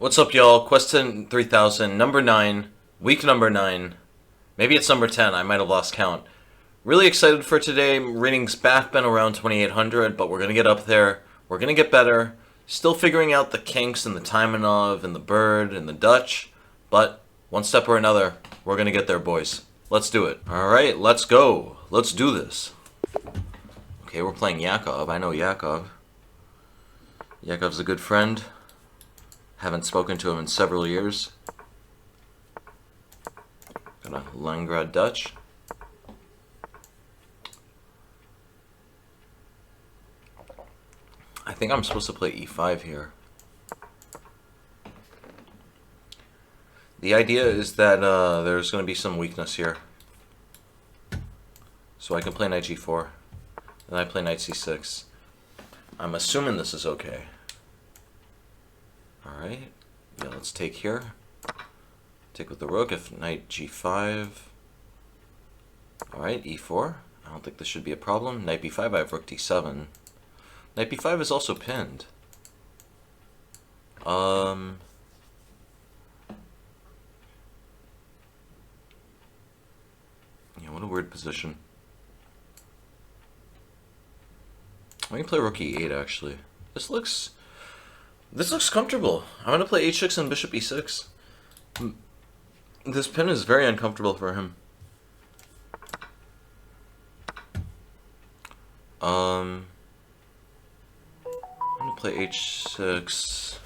What's up, y'all? Quest 3000, number 9, week number 9. Maybe it's number 10, I might have lost count. Really excited for today. Ratings back been around 2800, but we're going to get up there. We're going to get better. Still figuring out the kinks and the Taimanov and the bird and the Dutch, but one step or another, we're going to get there, boys. Let's do it. Alright, let's go. Let's do this. Okay, we're playing Yakov. I know Yakov. Yakov's a good friend. Haven't spoken to him in several years. Got a Leningrad Dutch. I think I'm supposed to play e5 here. The idea is that there's going to be some weakness here. So I can play knight g4. Then I play knight c6. I'm assuming this is okay. Alright, yeah, let's take here. Take with the rook if knight g5. Alright, e4. I don't think this should be a problem. Knight b5, I have rook d7. Knight b5 is also pinned. Yeah, what a weird position. I can play rook e8 actually. This looks comfortable. I'm gonna play h6 and bishop e6. This pin is very uncomfortable for him. I'm gonna play h6.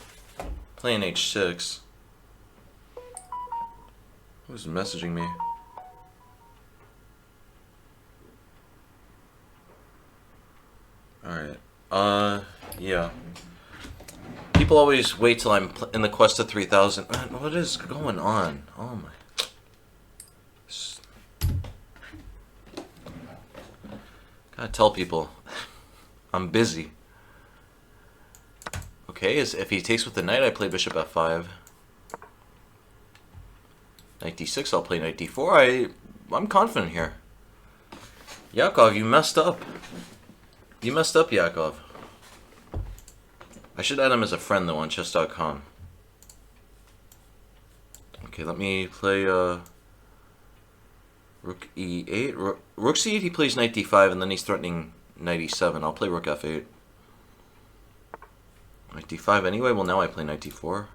Playing h6. Who's messaging me? Alright. Yeah. People always wait till I'm in the quest of 3000. What is going on? Oh my. Gotta tell people. I'm busy. Okay, if he takes with the knight, I play bishop f5. Knight d6, I'll play knight d4. I'm confident here. Yakov, you messed up. You messed up, Yakov. I should add him as a friend, though, on chess.com. Okay, let me play rook e8. Rook c8, he plays knight d5, and then he's threatening knight e7. I'll play rook f8. Knight d5 anyway? Well, now I play knight d4.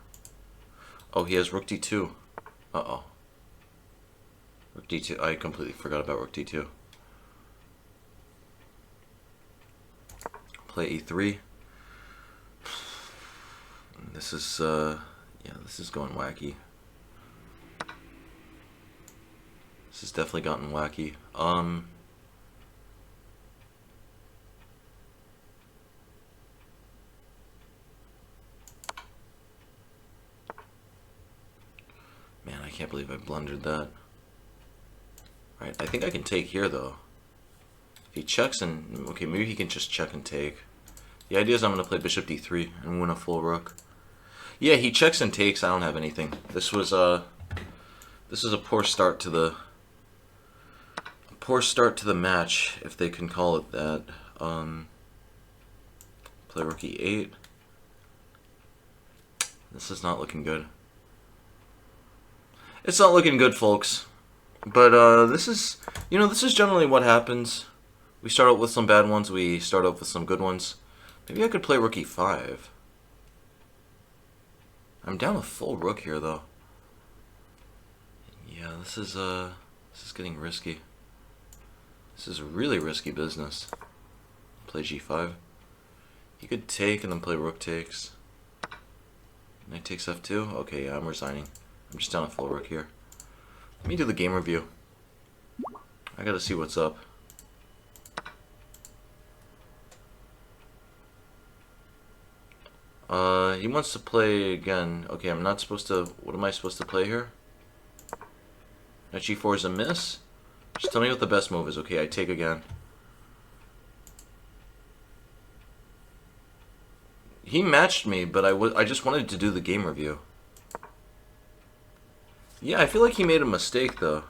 Oh, he has rook d2. Uh-oh. Rook d2. I completely forgot about rook d2. Play e3. This is, yeah, this is going wacky. This has definitely gotten wacky. Man, I can't believe I blundered that. Right, I think I can take here, though. If he checks and... Okay, maybe he can just check and take. The idea is I'm going to play bishop d3 and win a full rook. Yeah, he checks and takes. I don't have anything. This is a poor start to the match, if they can call it that. Play rook e8. This is not looking good. It's not looking good, folks. But this is generally what happens. We start out with some bad ones. We start out with some good ones. Maybe I could play rook e5. I'm down a full rook here, though. Yeah, this is getting risky. This is really risky business. Play g5. He could take and then play rook takes. Knight takes f2. Okay, yeah, I'm resigning. I'm just down a full rook here. Let me do the game review. I gotta see what's up. He wants to play again. Okay, I'm not supposed to... What am I supposed to play here? Knight g4 is a miss? Just tell me what the best move is. Okay, I take again. He matched me, but I just wanted to do the game review. Yeah, I feel like he made a mistake, though.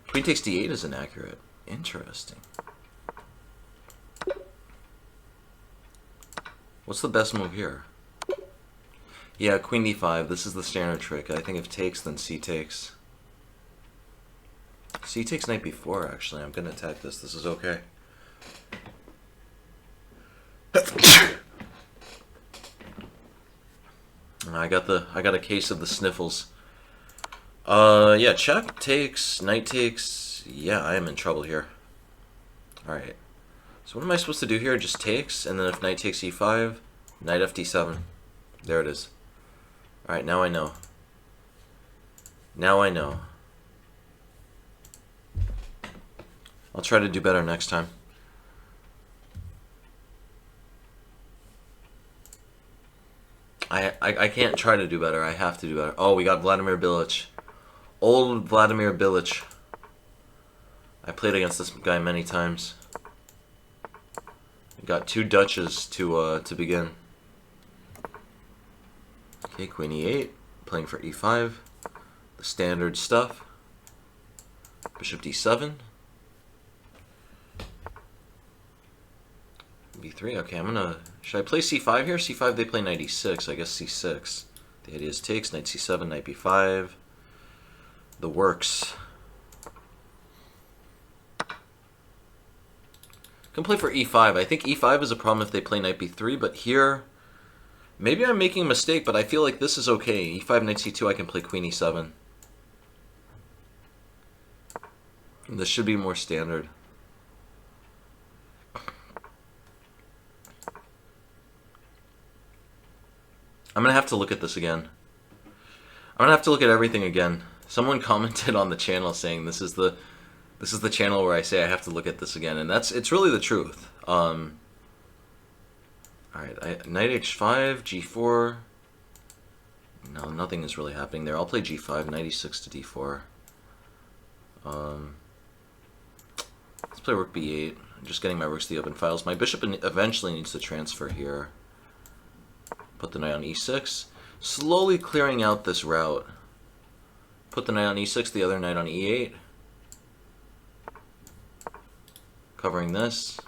Queen takes d8 is inaccurate. Interesting. What's the best move here? Yeah, queen d5. This is the standard trick. I think if takes, then c takes. C takes knight b4, actually. I'm going to attack this. This is okay. I got a case of the sniffles. Yeah, check takes, knight takes. Yeah, I am in trouble here. Alright. So what am I supposed to do here? Just takes, and then if knight takes e5, knight fd7. There it is. Alright, now I know. Now I know. I'll try to do better next time. I can't try to do better. I have to do better. Oh, we got Vladimir Bilic. Old Vladimir Bilic. I played against this guy many times. We got 2 Dutches to begin. Okay, queen e8. Playing for e5. The standard stuff. Bishop d7. b3. Okay, I'm gonna... Should I play c5 here? c5, they play knight e6. I guess c6. The idea is takes, knight c7, knight b5. The works. Can play for e5. I think e5 is a problem if they play knight b3, but here... Maybe I'm making a mistake, but I feel like this is okay. e5, knight c2, I can play queen e7. This should be more standard. I'm gonna have to look at this again. I'm gonna have to look at everything again. Someone commented on the channel saying this is the channel where I say I have to look at this again, and it's really the truth. All right, knight h5, g4. No, nothing is really happening there. I'll play g5, knight e6 to d4. Let's play rook b8. I'm just getting my rooks to the open files. My bishop eventually needs to transfer here. Put the knight on e6. Slowly clearing out this route. Put the knight on e6, the other knight on e8. Covering this.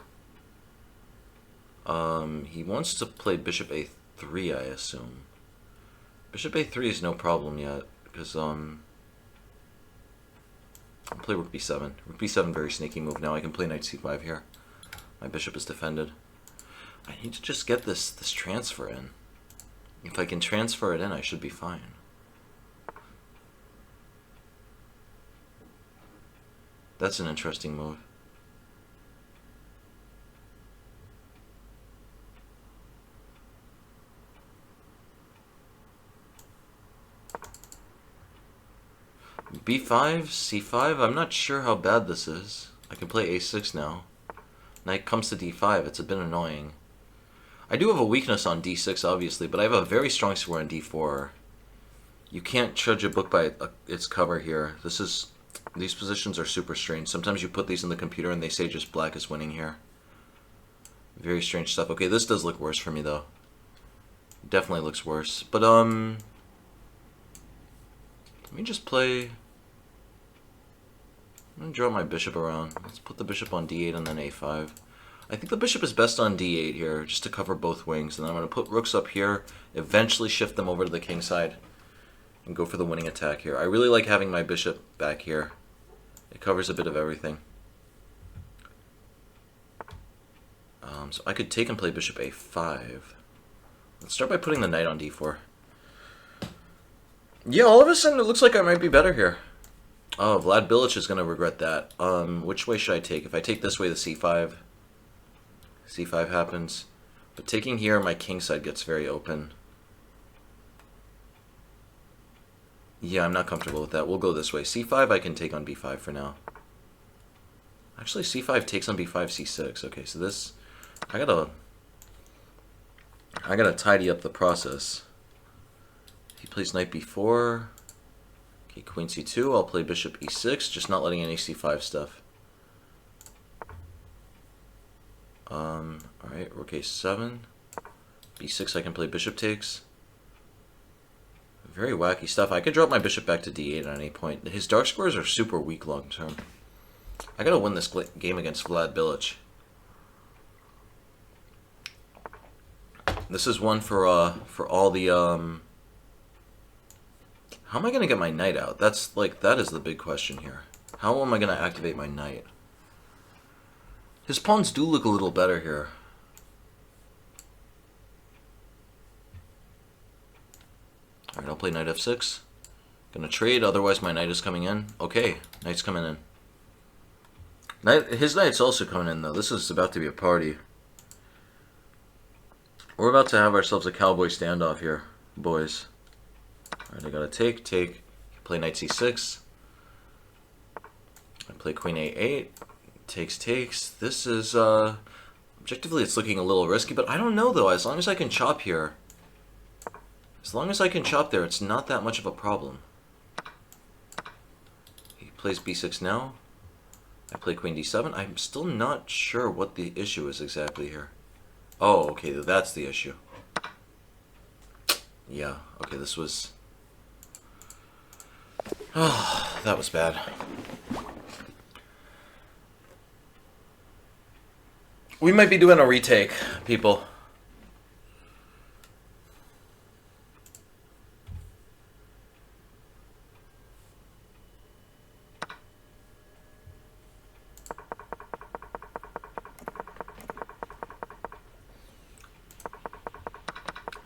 He wants to play bishop a3, I assume. Bishop a3 is no problem yet, because, I'll play rook b7. Rook b7, very sneaky move. Now I can play knight c5 here. My bishop is defended. I need to just get this transfer in. If I can transfer it in, I should be fine. That's an interesting move. b5, c5, I'm not sure how bad this is. I can play a6 now. Knight comes to d5, it's a bit annoying. I do have a weakness on d6, obviously, but I have a very strong square on d4. You can't judge a book by its cover here. These positions are super strange. Sometimes you put these in the computer and they say just black is winning here. Very strange stuff. Okay, this does look worse for me, though. Definitely looks worse. But, let me just play... I'm going to draw my bishop around. Let's put the bishop on d8 and then a5. I think the bishop is best on d8 here, just to cover both wings. And then I'm going to put rooks up here, eventually shift them over to the king side, and go for the winning attack here. I really like having my bishop back here. It covers a bit of everything. So I could take and play bishop a5. Let's start by putting the knight on d4. Yeah, all of a sudden it looks like I might be better here. Oh, Vlad Bilic is going to regret that. Which way should I take? If I take this way, the c5. c5 happens. But taking here, my king side gets very open. Yeah, I'm not comfortable with that. We'll go this way. c5 I can take on b5 for now. Actually, c5 takes on b5, c6. Okay, so this... I gotta tidy up the process. He plays knight b4. Okay, queen c2. I'll play bishop e6, just not letting any c5 stuff. Alright, rook a7. b6 I can play bishop takes. Very wacky stuff. I could drop my bishop back to d8 at any point. His dark squares are super weak long term. I gotta win this game against Vlad Bilic. This is one for all the How am I going to get my knight out? That's like, that is the big question here. How am I going to activate my knight? His pawns do look a little better here. Alright, I'll play knight f6. Gonna trade, otherwise my knight is coming in. Okay, knight's coming in. His knight's also coming in, though. This is about to be a party. We're about to have ourselves a cowboy standoff here, boys. Alright, I gotta take. Play knight c6. I play queen a8. Takes. This is, objectively it's looking a little risky, but I don't know, though. As long as I can chop here. As long as I can chop there, it's not that much of a problem. He plays b6 now. I play queen d7. I'm still not sure what the issue is exactly here. Oh, okay, that's the issue. Yeah, okay, this was... Oh, that was bad. We might be doing a retake, people.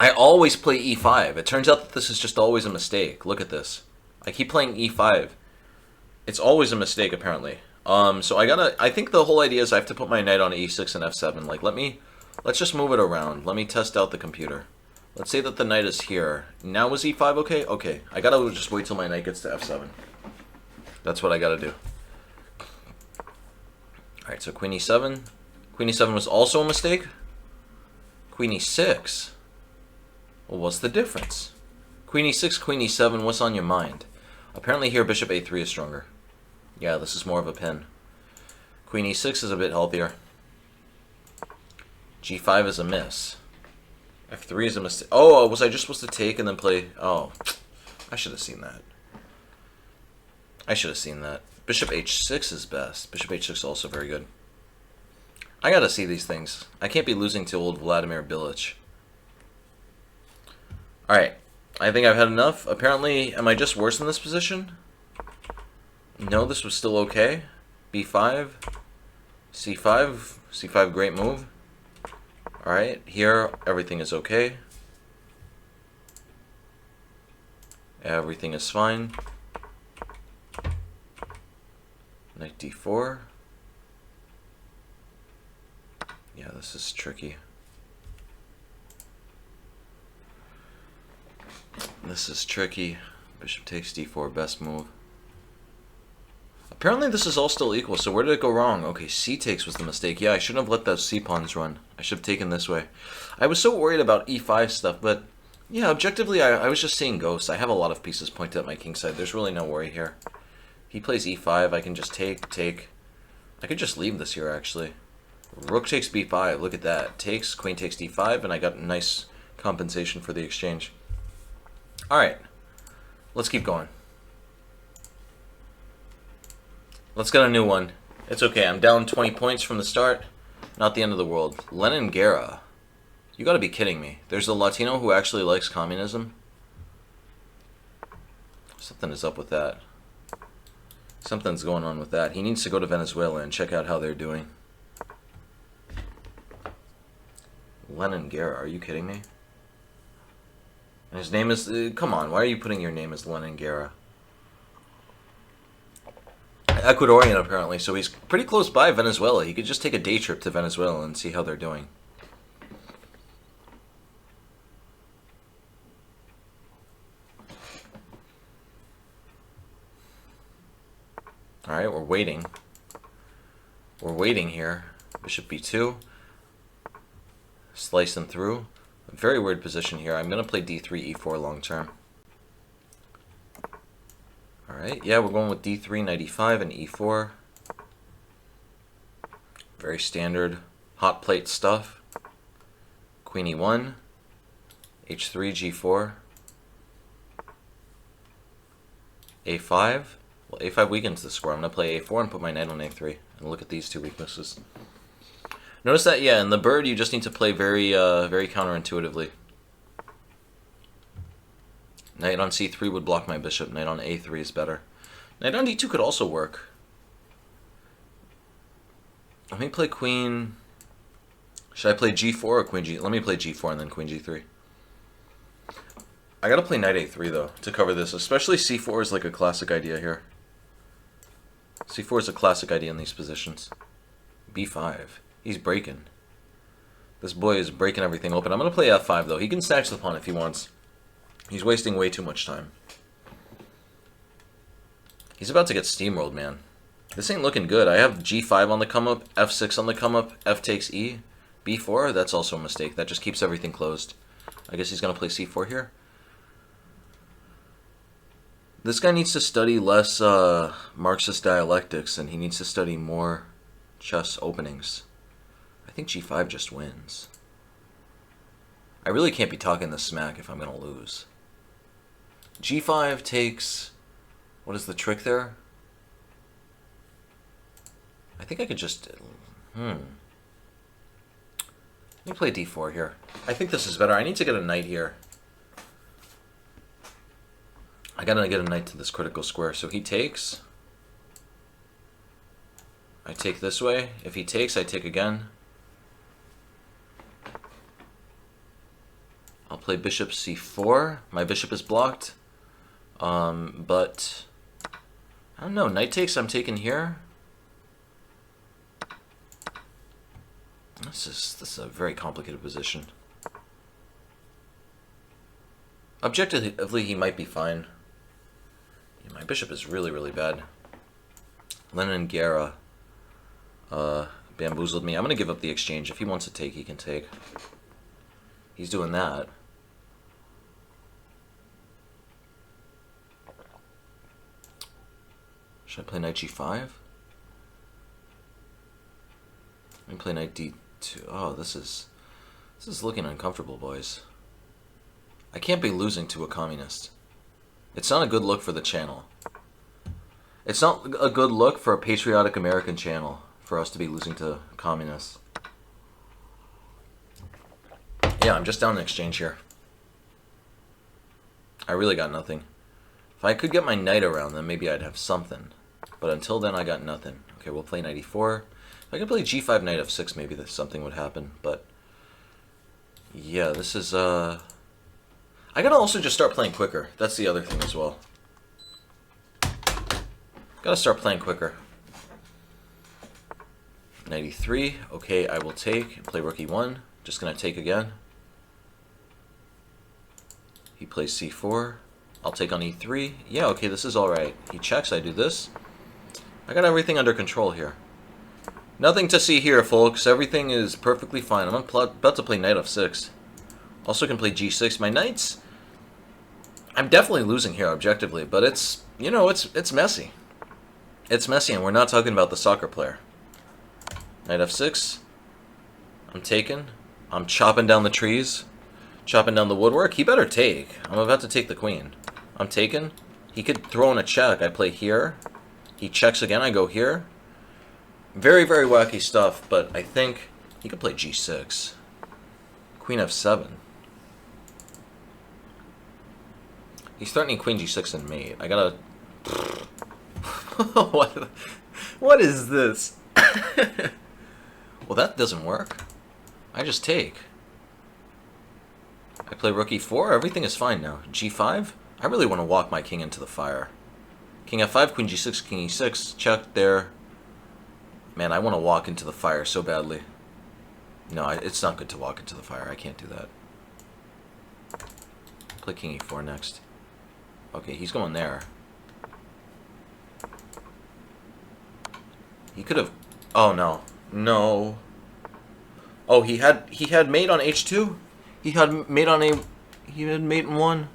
I always play e5. It turns out that this is just always a mistake. Look at this. I keep playing e5. It's always a mistake, apparently. So I think the whole idea is I have to put my knight on e6 and f7. Like, let's just move it around. Let me test out the computer. Let's say that the knight is here. Now is e5 okay? Okay. I gotta just wait till my knight gets to f7. That's what I gotta do. Alright, so queen e7. Queen e7 was also a mistake. Queen e6. Well, what's the difference? Queen e6, queen e7, what's on your mind? Apparently here, bishop a3 is stronger. Yeah, this is more of a pin. Queen e6 is a bit healthier. g5 is a miss. f3 is a mistake. Oh, was I just supposed to take and then play? Oh, I should have seen that. I should have seen that. Bishop h6 is best. Bishop h6 is also very good. I gotta see these things. I can't be losing to old Vladimir Bilic. Alright, I think I've had enough. Apparently, am I just worse in this position? No, this was still okay. b5, c5, c5, great move. Alright, here, everything is okay. Everything is fine. Knight d4. Yeah, this is tricky. This is tricky. Bishop takes d4, best move. Apparently this is all still equal, so where did it go wrong? Okay, c takes was the mistake. Yeah, I shouldn't have let those c pawns run. I should have taken this way. I was so worried about e5 stuff, but yeah, objectively I was just seeing ghosts. I have a lot of pieces pointed at my king side. There's really no worry here. He plays e5, I can just take. I could just leave this here, actually. Rook takes b5, look at that. Takes, queen takes d5, and I got nice compensation for the exchange. Alright, let's keep going. Let's get a new one. It's okay, I'm down 20 points from the start. Not the end of the world. Lenin Guerra. You gotta be kidding me. There's a Latino who actually likes communism? Something is up with that. Something's going on with that. He needs to go to Venezuela and check out how they're doing. Lenin Guerra, are you kidding me? And his name is... come on, why are you putting your name as Lenin Guerra? Ecuadorian, apparently, so he's pretty close by Venezuela. He could just take a day trip to Venezuela and see how they're doing. Alright, we're waiting. We're waiting here. Bishop b2. Slice them through. A very weird position here. I'm going to play d3, e4 long term. Alright, yeah, we're going with d3, knight e5, and e4. Very standard hot plate stuff. Queen e1, h3, g4, a5. Well, a5 weakens the square. I'm going to play a4 and put my knight on a3. And look at these two weaknesses. Notice that, yeah, in the bird you just need to play very, very counterintuitively. Knight on c3 would block my bishop. Knight on a3 is better. Knight on d2 could also work. Let me play queen... Should I play g4 or queen g... Let me play g4 and then queen g3. I gotta play knight a3 though, to cover this. Especially c4 is like a classic idea here. c4 is a classic idea in these positions. b5. He's breaking. This boy is breaking everything open. I'm gonna play f5 though. He can snatch the pawn if he wants. He's wasting way too much time. He's about to get steamrolled, man. This ain't looking good. I have g5 on the come up, f6 on the come up, f takes e, b4. That's also a mistake. That just keeps everything closed. I guess he's gonna play c4 here. This guy needs to study less Marxist dialectics, and he needs to study more chess openings. I think g5 just wins. I really can't be talking this smack if I'm going to lose. g5 takes... What is the trick there? I think I could just... Let me play d4 here. I think this is better. I need to get a knight here. I gotta get a knight to this critical square. So he takes. I take this way. If he takes, I take again. I'll play bishop c4. My bishop is blocked. But I don't know. Knight takes, I'm taking here. This is a very complicated position. Objectively, he might be fine. Yeah, my bishop is really, really bad. Lenin Guerra bamboozled me. I'm going to give up the exchange. If he wants to take, he can take. He's doing that. Should I play knight g5? Let me play knight d2. Oh, this is looking uncomfortable, boys. I can't be losing to a communist. It's not a good look for the channel. It's not a good look for a patriotic American channel for us to be losing to communists. Yeah, I'm just down in exchange here. I really got nothing. If I could get my knight around, then maybe I'd have something. But until then, I got nothing. Okay, we'll play knight e4. If I could play g5, knight f6, maybe something would happen. But yeah, this is... I gotta also just start playing quicker. That's the other thing as well. Gotta start playing quicker. Knight e3. Okay, I will take. Play rook e1. Just gonna take again. He plays c4. I'll take on e3. Yeah, okay, this is alright. He checks, I do this. I got everything under control here. Nothing to see here, folks. Everything is perfectly fine. I'm about to play knight f6. Also can play g6. My knights... I'm definitely losing here objectively, but it's, you know, it's messy. It's messy, and we're not talking about the soccer player. Knight f6. I'm taking. I'm chopping down the trees. Chopping down the woodwork. He better take. I'm about to take the queen. I'm taking. He could throw in a check. I play here. He checks again. I go here. Very, very wacky stuff, but I think he could play g6. Queen f7. He's threatening queen g6 and mate. I gotta... What is this? Well, that doesn't work. I just take. I play rook e4. Everything is fine now. g5. I really want to walk my king into the fire. King f5, queen g6, king e6. Check there. Man, I want to walk into the fire so badly. No, it's not good to walk into the fire. I can't do that. Play king e4 next. Okay, he's going there. He could have... Oh, no. No. Oh, he had mate on h2? He had mate on a... He had mate in 1.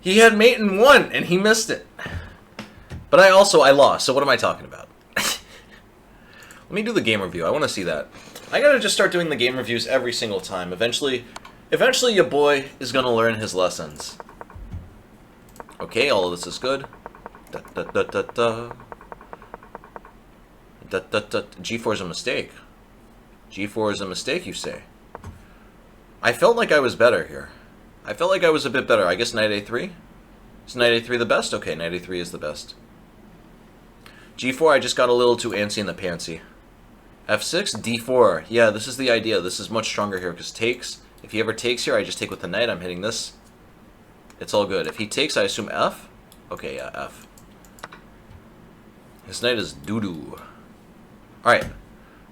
He had mate in 1, and he missed it. But I lost, so what am I talking about? Let me do the game review. I want to see that. I gotta just start doing the game reviews every single time. Eventually, Eventually your boy is gonna learn his lessons. Okay, all of this is good. Da, da, da, da, da. Da, da, da. G4 is a mistake. G4 is a mistake, you say? I felt like I was better here. I felt like I was a bit better. I guess knight a3? Is knight a3 the best? Okay, knight a3 is the best. G4, I just got a little too antsy in the pantsy. F6, D4. Yeah, this is the idea. This is much stronger here because takes. If he ever takes here, I just take with the knight. I'm hitting this. It's all good. If he takes, I assume F? Okay, yeah, F. His knight is doo-doo. Alright.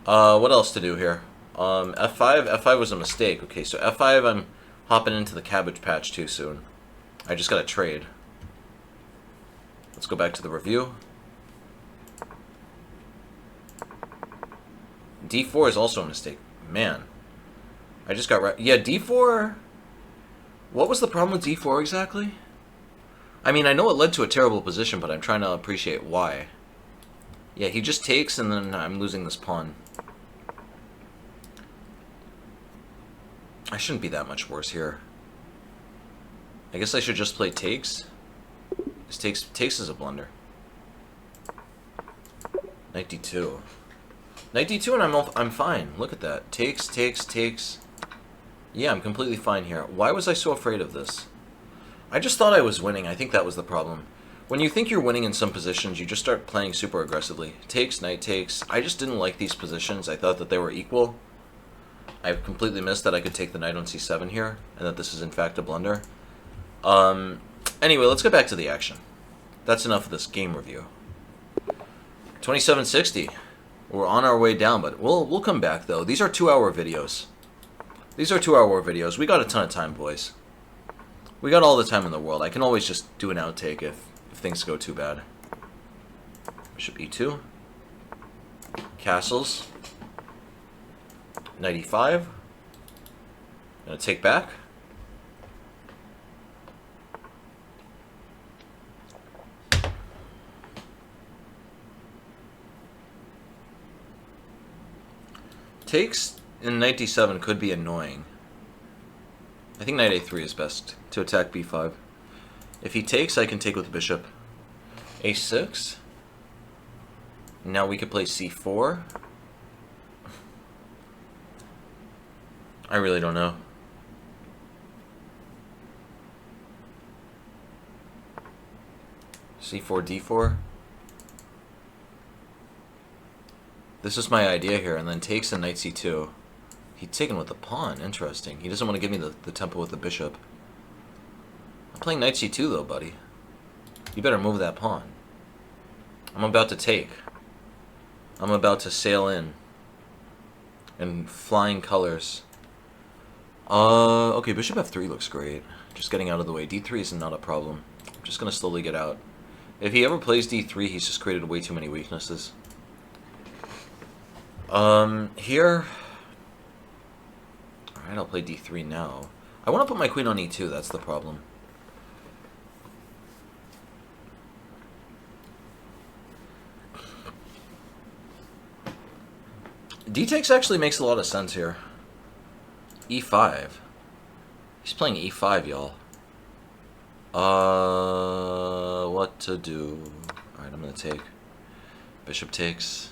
What else to do here? F5? F5 was a mistake. Okay, so F5, I'm hopping into the Cabbage Patch too soon. I just got to trade. Let's go back to the review. D4 is also a mistake. Man. I just got right. Yeah, D4... What was the problem with D4 exactly? I mean, I know it led to a terrible position, but I'm trying to appreciate why. Yeah, he just takes, and then I'm losing this pawn. I shouldn't be that much worse here. I guess I should just play takes. This takes is a blunder. Knight D2. Knight D2 and I'm fine. Look at that. Takes, takes, takes. Yeah, I'm completely fine here. Why was I so afraid of this? I just thought I was winning. I think that was the problem. When you think you're winning in some positions, you just start playing super aggressively. Takes, knight takes. I just didn't like these positions. I thought that they were equal. I completely missed that I could take the knight on c7 here, and that this is in fact a blunder. Anyway, let's get back to the action. That's enough of this game review. 2760. We're on our way down, but we'll come back though. These are 2-hour videos. These are 2-hour videos. We got a ton of time, boys. We got all the time in the world. I can always just do an outtake if things go too bad. Bishop e2. Castles. Knight e5. Gonna take back. Takes in knight d7 could be annoying. I think knight a3 is best to attack b5. If he takes, I can take with the bishop. a6. Now we could play c4. I really don't know. c4, d4. This is my idea here, and then takes and knight c2. He's taken with the pawn. Interesting. He doesn't want to give me the tempo with the bishop. I'm playing knight c2 though, buddy. You better move that pawn. I'm about to take. I'm about to sail in flying colors. Okay, bishop f3 looks great. Just getting out of the way. d3 is not a problem. I'm just going to slowly get out. If he ever plays d3, he's just created way too many weaknesses. Here... Alright, I'll play d3 now. I want to put my queen on e2, that's the problem. D takes actually makes a lot of sense here. e5. He's playing e5, y'all. What to do? Alright, I'm gonna take. Bishop takes.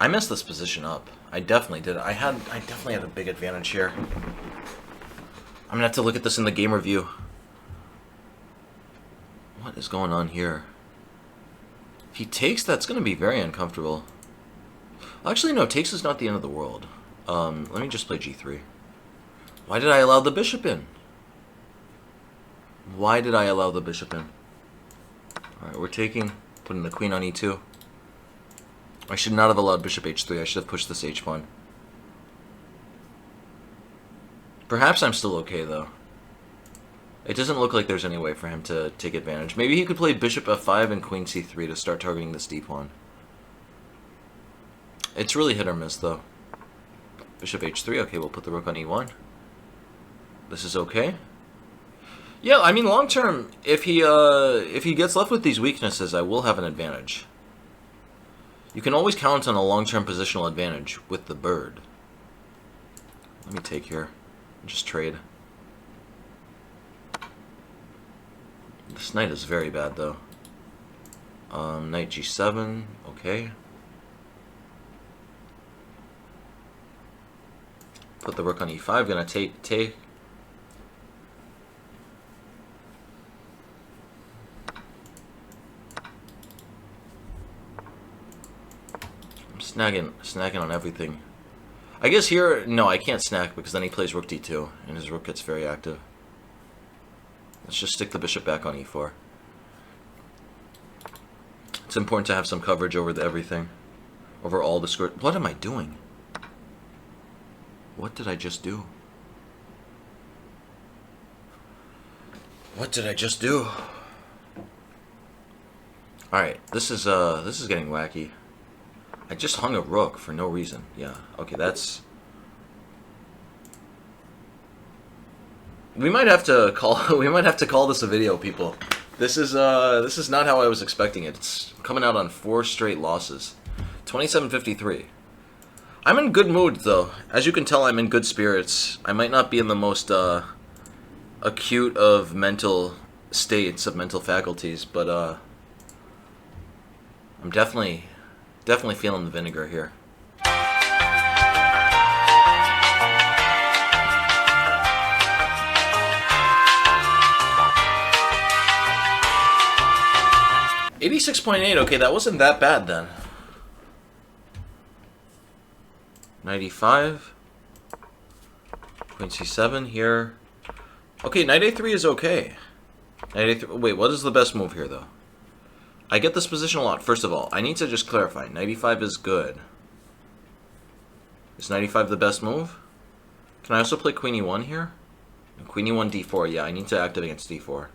I messed this position up. I definitely did. I definitely had a big advantage here. I'm gonna have to look at this in the game review. What is going on here? If he takes, that's gonna be very uncomfortable. Actually, no, takes is not the end of the world. Let me just play g3. Why did I allow the bishop in? Why did I allow the bishop in? Alright, we're taking, putting the queen on e2. I should not have allowed bishop h3. I should have pushed this h-pawn. Perhaps I'm still okay, though. It doesn't look like there's any way for him to take advantage. Maybe he could play bishop f5 and queen c3 to start targeting this d-pawn. It's really hit or miss, though. Bishop h3. Okay, we'll put the rook on e1. This is okay. Yeah, I mean, long term, if he gets left with these weaknesses, I will have an advantage. You can always count on a long-term positional advantage with the bird. Let me take here. Just trade. This knight is very bad, though. Knight g7. Okay. Put the rook on e5. Gonna take. I'm snagging on everything. I guess here, no, I can't snack because then he plays rook d2 and his rook gets very active. Let's just stick the bishop back on e4. It's important to have some coverage over everything. Over all the square. What am I doing? What did I just do? What did I just do? Alright, this is getting wacky. I just hung a rook for no reason. Yeah, okay, that's... We might have to call this a video, people. This is not how I was expecting it. It's coming out on 4 straight losses. 27-53. I'm in good mood, though. As you can tell, I'm in good spirits. I might not be in the most acute of mental states, of mental faculties, but I'm definitely feeling the vinegar here. $86.8. Okay, that wasn't that bad then. 95. Queen c7 here. Okay, knight a3 is okay. Knight a3. Wait, what is the best move here, though? I get this position a lot. First of all, I need to just clarify. Knight e5 is good. Is knight e5 the best move? Can I also play queen e1 here? Queen e1 d4. Yeah, I need to active against d4.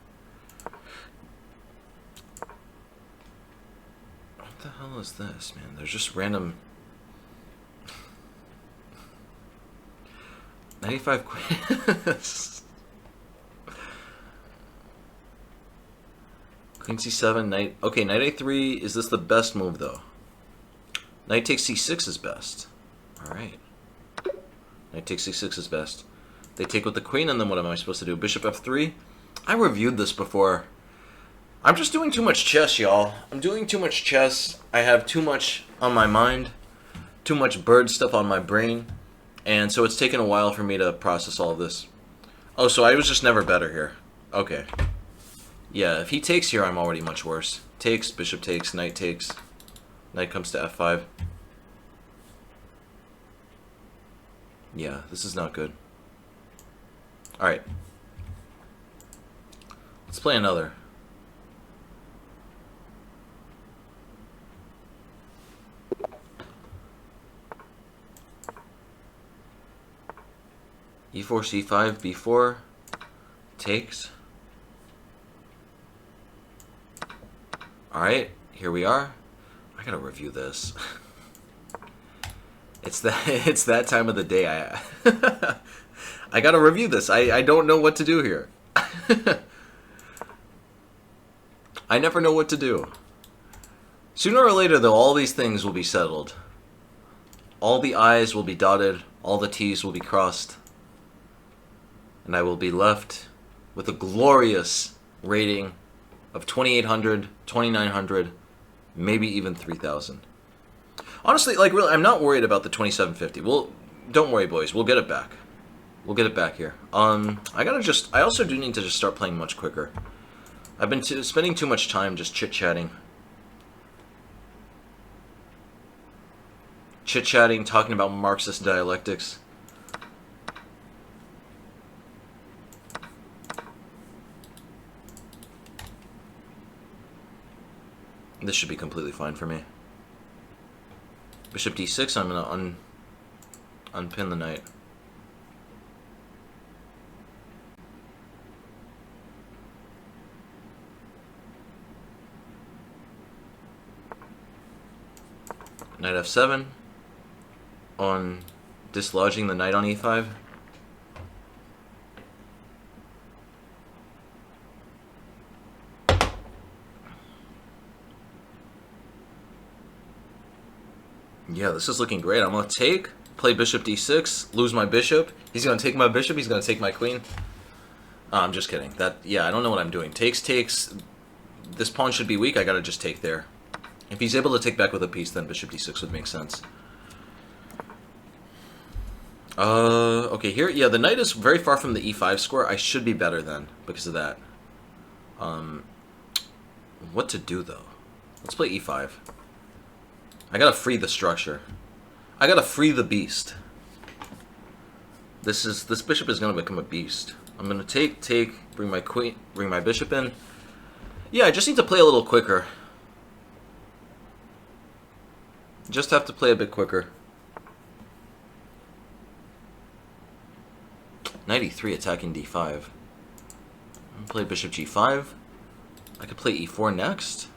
What the hell is this, man? There's just random... 95 queen... Queen c7, knight... Okay, knight a3, is this the best move, though? Knight takes c6 is best. Alright. Knight takes c6 is best. They take with the queen, and then what am I supposed to do? Bishop f3? I reviewed this before. I'm just doing too much chess, y'all. I'm doing too much chess. I have too much on my mind. Too much bird stuff on my brain. And so it's taken a while for me to process all of this. Oh, so I was just never better here. Okay. Yeah, if he takes here, I'm already much worse. Takes, bishop takes, knight takes. Knight comes to f5. Yeah, this is not good. Alright. Let's play another. e4, c5, b4. Takes. Alright, here we are. I gotta review this. It's that time of the day. I gotta review this. I don't know what to do here. I never know what to do. Sooner or later, though, all these things will be settled. All the I's will be dotted. All the T's will be crossed. And I will be left with a glorious rating of 2,800, 2,900, maybe even 3,000. Honestly, like, really, I'm not worried about the 2,750. Well, don't worry, boys. We'll get it back. We'll get it back here. I also do need to just start playing much quicker. I've been spending too much time just chit-chatting. Chit-chatting, talking about Marxist dialectics. This should be completely fine for me. Bishop d6, I'm going to unpin the knight. Knight f7 on dislodging the knight on e5. Yeah, this is looking great. I'm going to take, play bishop d6, lose my bishop. He's going to take my bishop. He's going to take my queen. I'm just kidding. Yeah, I don't know what I'm doing. Takes. This pawn should be weak. I got to just take there. If he's able to take back with a piece, then bishop d6 would make sense. Okay, here, yeah, the knight is very far from the e5 square. I should be better then, because of that. What to do, though? Let's play e5. I gotta free the structure. I gotta free the beast. This bishop is gonna become a beast. I'm gonna take, bring my queen, bring my bishop in. Yeah, I just need to play a little quicker. Just have to play a bit quicker. Knight e3 attacking d5. Play bishop g5. I could play e4 next.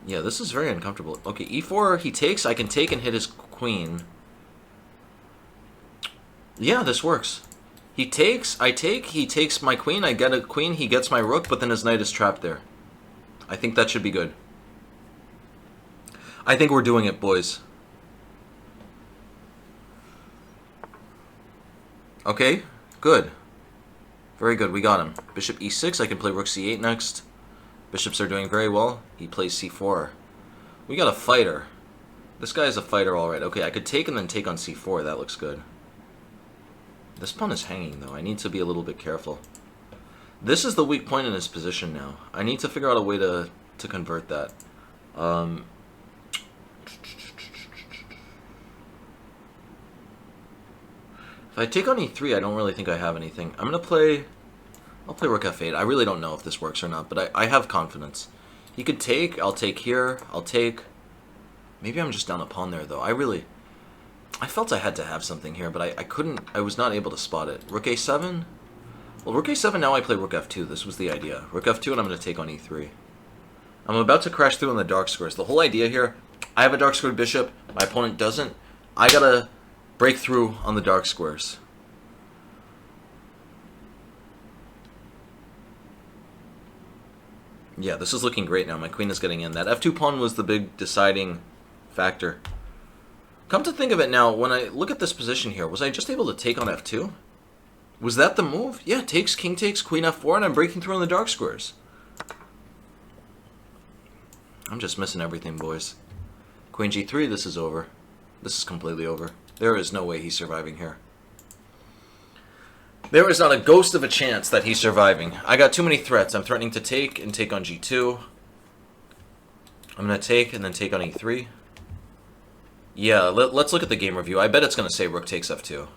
Yeah, this is very uncomfortable. Okay, e4, he takes. I can take and hit his queen. Yeah, this works. He takes, I take, he takes my queen, I get a queen, he gets my rook, but then his knight is trapped there. I think that should be good. I think we're doing it, boys. Okay, good. Very good, we got him. Bishop e6, I can play rook c8 next. Bishops are doing very well. He plays c4. We got a fighter. This guy is a fighter, alright. Okay, I could take and then take on c4. That looks good. This pawn is hanging, though. I need to be a little bit careful. This is the weak point in his position now. I need to figure out a way to convert that. If I take on e3, I don't really think I have anything. I'll play rook f8. I really don't know if this works or not, but I have confidence. He could take, I'll take here, I'll take. Maybe I'm just down a pawn there, though. I felt I had to have something here, but I couldn't, I was not able to spot it. Rook a7? Well, rook a7, now I play rook f2. This was the idea. Rook f2, and I'm going to take on e3. I'm about to crash through on the dark squares. The whole idea here, I have a dark squared bishop, my opponent doesn't. I gotta break through on the dark squares. Yeah, this is looking great now. My queen is getting in. That f2 pawn was the big deciding factor. Come to think of it now, when I look at this position here, was I just able to take on f2? Was that the move? Yeah, takes, king takes, queen f4, and I'm breaking through on the dark squares. I'm just missing everything, boys. Queen g3, this is over. This is completely over. There is no way he's surviving here. There is not a ghost of a chance that he's surviving. I got too many threats. I'm threatening to take and take on g2. I'm going to take and then take on e3. Yeah, let's look at the game review. I bet it's going to say rook takes f2.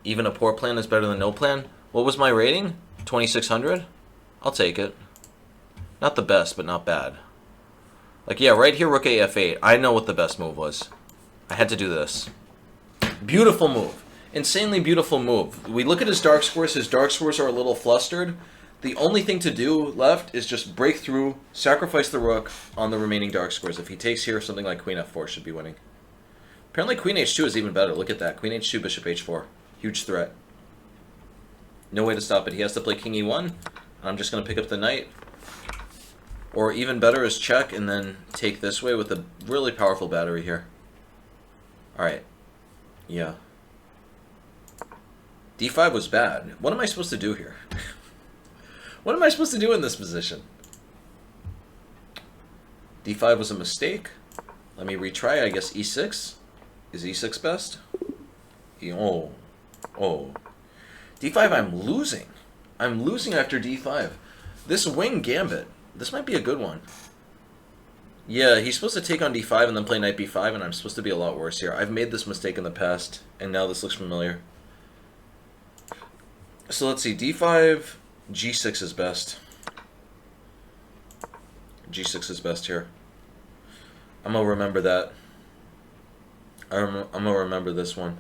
Even a poor plan is better than no plan. What was my rating? 2600? I'll take it. Not the best, but not bad. Like, yeah, right here, rook a f8. I know what the best move was. I had to do this. Beautiful move. Insanely beautiful move. We look at his dark squares. His dark squares are a little flustered. The only thing to do left is just break through, sacrifice the rook on the remaining dark squares. If he takes here, something like queen f4 should be winning. Apparently queen h2 is even better. Look at that. Queen h2, bishop h4. Huge threat. No way to stop it. He has to play king e1. I'm just going to pick up the knight. Or even better is check and then take this way with a really powerful battery here. Alright. Yeah. d5 was bad. What am I supposed to do here? What am I supposed to do in this position? d5 was a mistake. Let me retry. I guess e6. Is e6 best? Oh. d5, I'm losing. I'm losing after d5. This wing gambit. This might be a good one. Yeah, he's supposed to take on d5 and then play knight b5, and I'm supposed to be a lot worse here. I've made this mistake in the past, and now this looks familiar. So let's see, d5, g6 is best. g6 is best here. I'm going to remember that. I'm going to remember this one.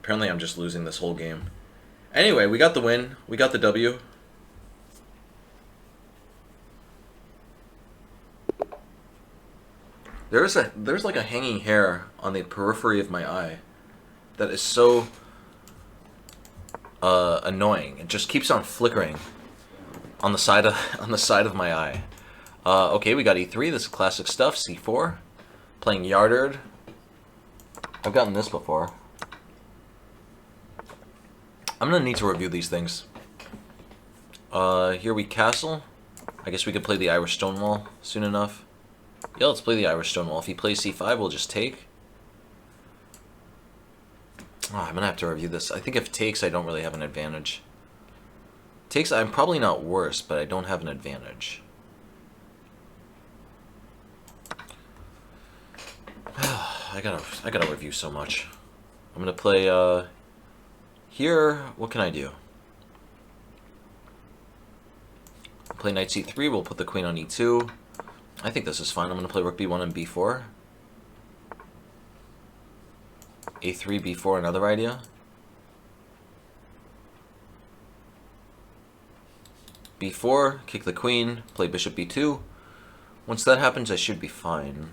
Apparently I'm just losing this whole game. Anyway, we got the win. We got the W. There's like a hanging hair on the periphery of my eye that is so annoying. It just keeps on flickering on the side of my eye. Okay, we got e3. This is classic stuff. c4. Playing Yardard. I've gotten this before. I'm going to need to review these things. Here we castle. I guess we could play the Irish Stonewall soon enough. Yeah, let's play the Irish Stonewall. If he plays c5, we'll just take. Oh, I'm going to have to review this. I think if takes, I don't really have an advantage. Takes, I'm probably not worse, but I don't have an advantage. I gotta review so much. I'm gonna play, here, what can I do? Play knight c3, we'll put the queen on e2. I think this is fine. I'm gonna play rook b1 and b4. a3, b4, another idea. b4, kick the queen, play bishop b2. Once that happens, I should be fine.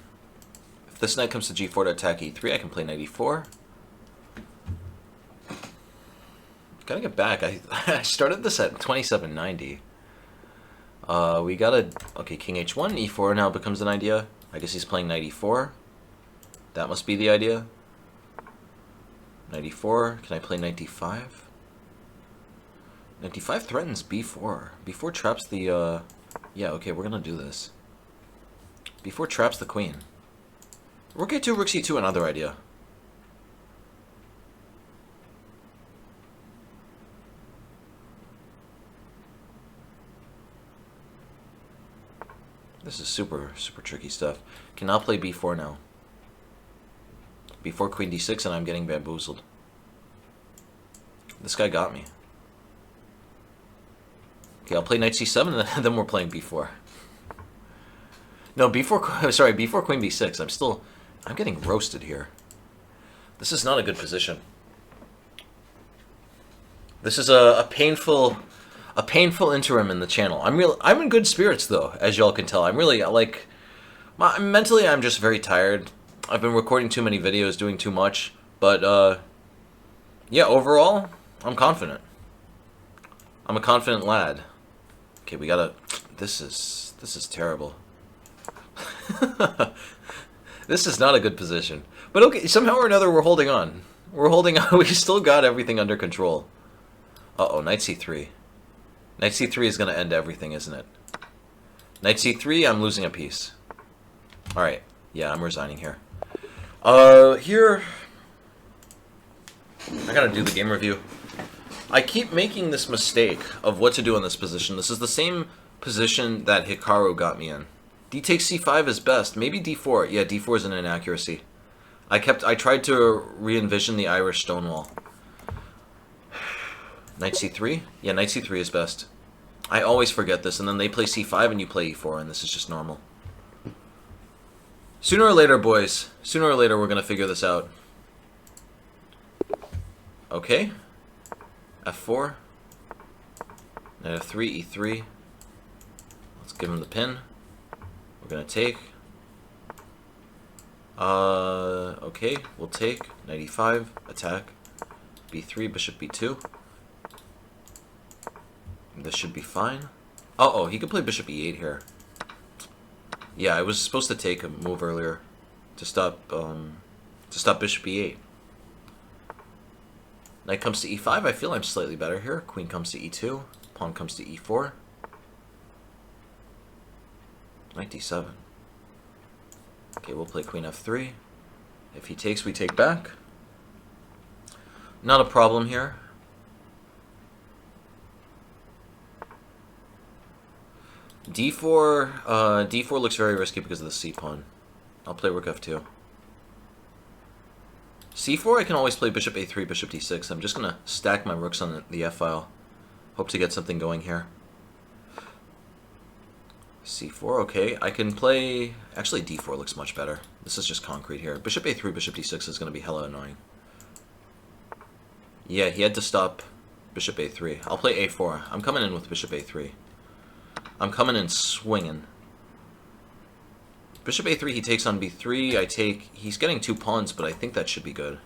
If this knight comes to g4 to attack e3, I can play knight e4. Gotta get back. I started this at 2790. We gotta... Okay, king h1, e4 now becomes an idea. I guess he's playing knight e4. That must be the idea. Knight e4. Can I play knight d5? Knight d5 threatens b4. b4 traps the... Yeah, okay, we're gonna do this. b4 traps the queen. Rook a2, rook c2, another idea. This is super tricky stuff. Can now play b4 now. b4, queen d6, and I'm getting bamboozled. This guy got me. Okay, I'll play knight c7, and then we're playing b4. No, b4, sorry, b4, queen b6. I'm getting roasted here. This is not a good position. This is a painful interim in the channel. I'm in good spirits though, as y'all can tell. I'm really mentally I'm just very tired. I've been recording too many videos, doing too much, but yeah, overall, I'm confident. I'm a confident lad. Okay, we gotta. This is terrible. This is not a good position. But okay, somehow or another we're holding on. We're holding on. We still got everything under control. Uh-oh, knight c3. Knight c3 is going to end everything, isn't it? Knight c3, I'm losing a piece. Alright, yeah, I'm resigning here. Here... I gotta do the game review. I keep making this mistake of what to do in this position. This is the same position that Hikaru got me in. D takes c5 is best. Maybe d4. Yeah, d4 is an inaccuracy. I tried to re-envision the Irish Stonewall. Knight c3? Yeah, knight c3 is best. I always forget this, and then they play c5 and you play e4, and this is just normal. Sooner or later, boys. Sooner or later, we're going to figure this out. Okay. f4. Knight f3, e3. Let's give him the pin. We're going to take. Okay, we'll take. Knight e5, attack. b3, bishop b2. This should be fine. Uh-oh, he could play bishop e8 here. Yeah, I was supposed to take a move earlier to stop bishop e8. Knight comes to e5. I feel I'm slightly better here. Queen comes to e2. Pawn comes to e4. Knight d7. Okay, we'll play queen f3. If he takes, we take back. Not a problem here. D4, D4 looks very risky because of the c-pawn. I'll play rook f2. c4, I can always play bishop a3, bishop d6. I'm just going to stack my rooks on the f-file. Hope to get something going here. c4, okay. I can play... Actually, d4 looks much better. This is just concrete here. Bishop a3, bishop d6 is going to be hella annoying. Yeah, he had to stop bishop a3. I'll play a4. I'm coming in with bishop a3. I'm coming in swinging. Bishop a3, he takes on b3. I take... He's getting 2 pawns, but I think that should be good.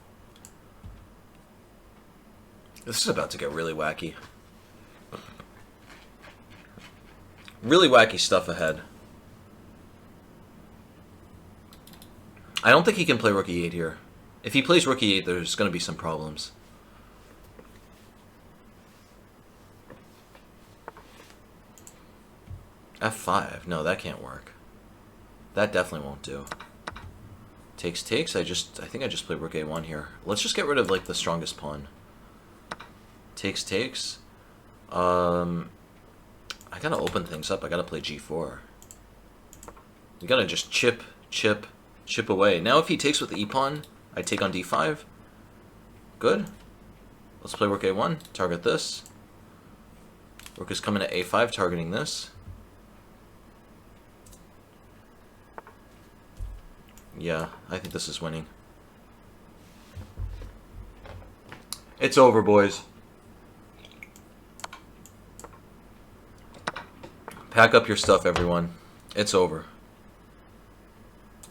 This is about to get really wacky. Really wacky stuff ahead. I don't think he can play rook e8 here. If he plays rook e8, there's going to be some problems. F5. No, that can't work. That definitely won't do. Takes, takes. I think I just played rook a1 here. Let's just get rid of, like, the strongest pawn. Takes, takes. I gotta open things up. I gotta play g4. You gotta just chip, chip, chip away. Now if he takes with the e-pawn, I take on d5. Good. Let's play rook a1. Target this. Rook is coming to a5, targeting this. Yeah, I think this is winning. It's over, boys. Pack up your stuff, everyone. It's over.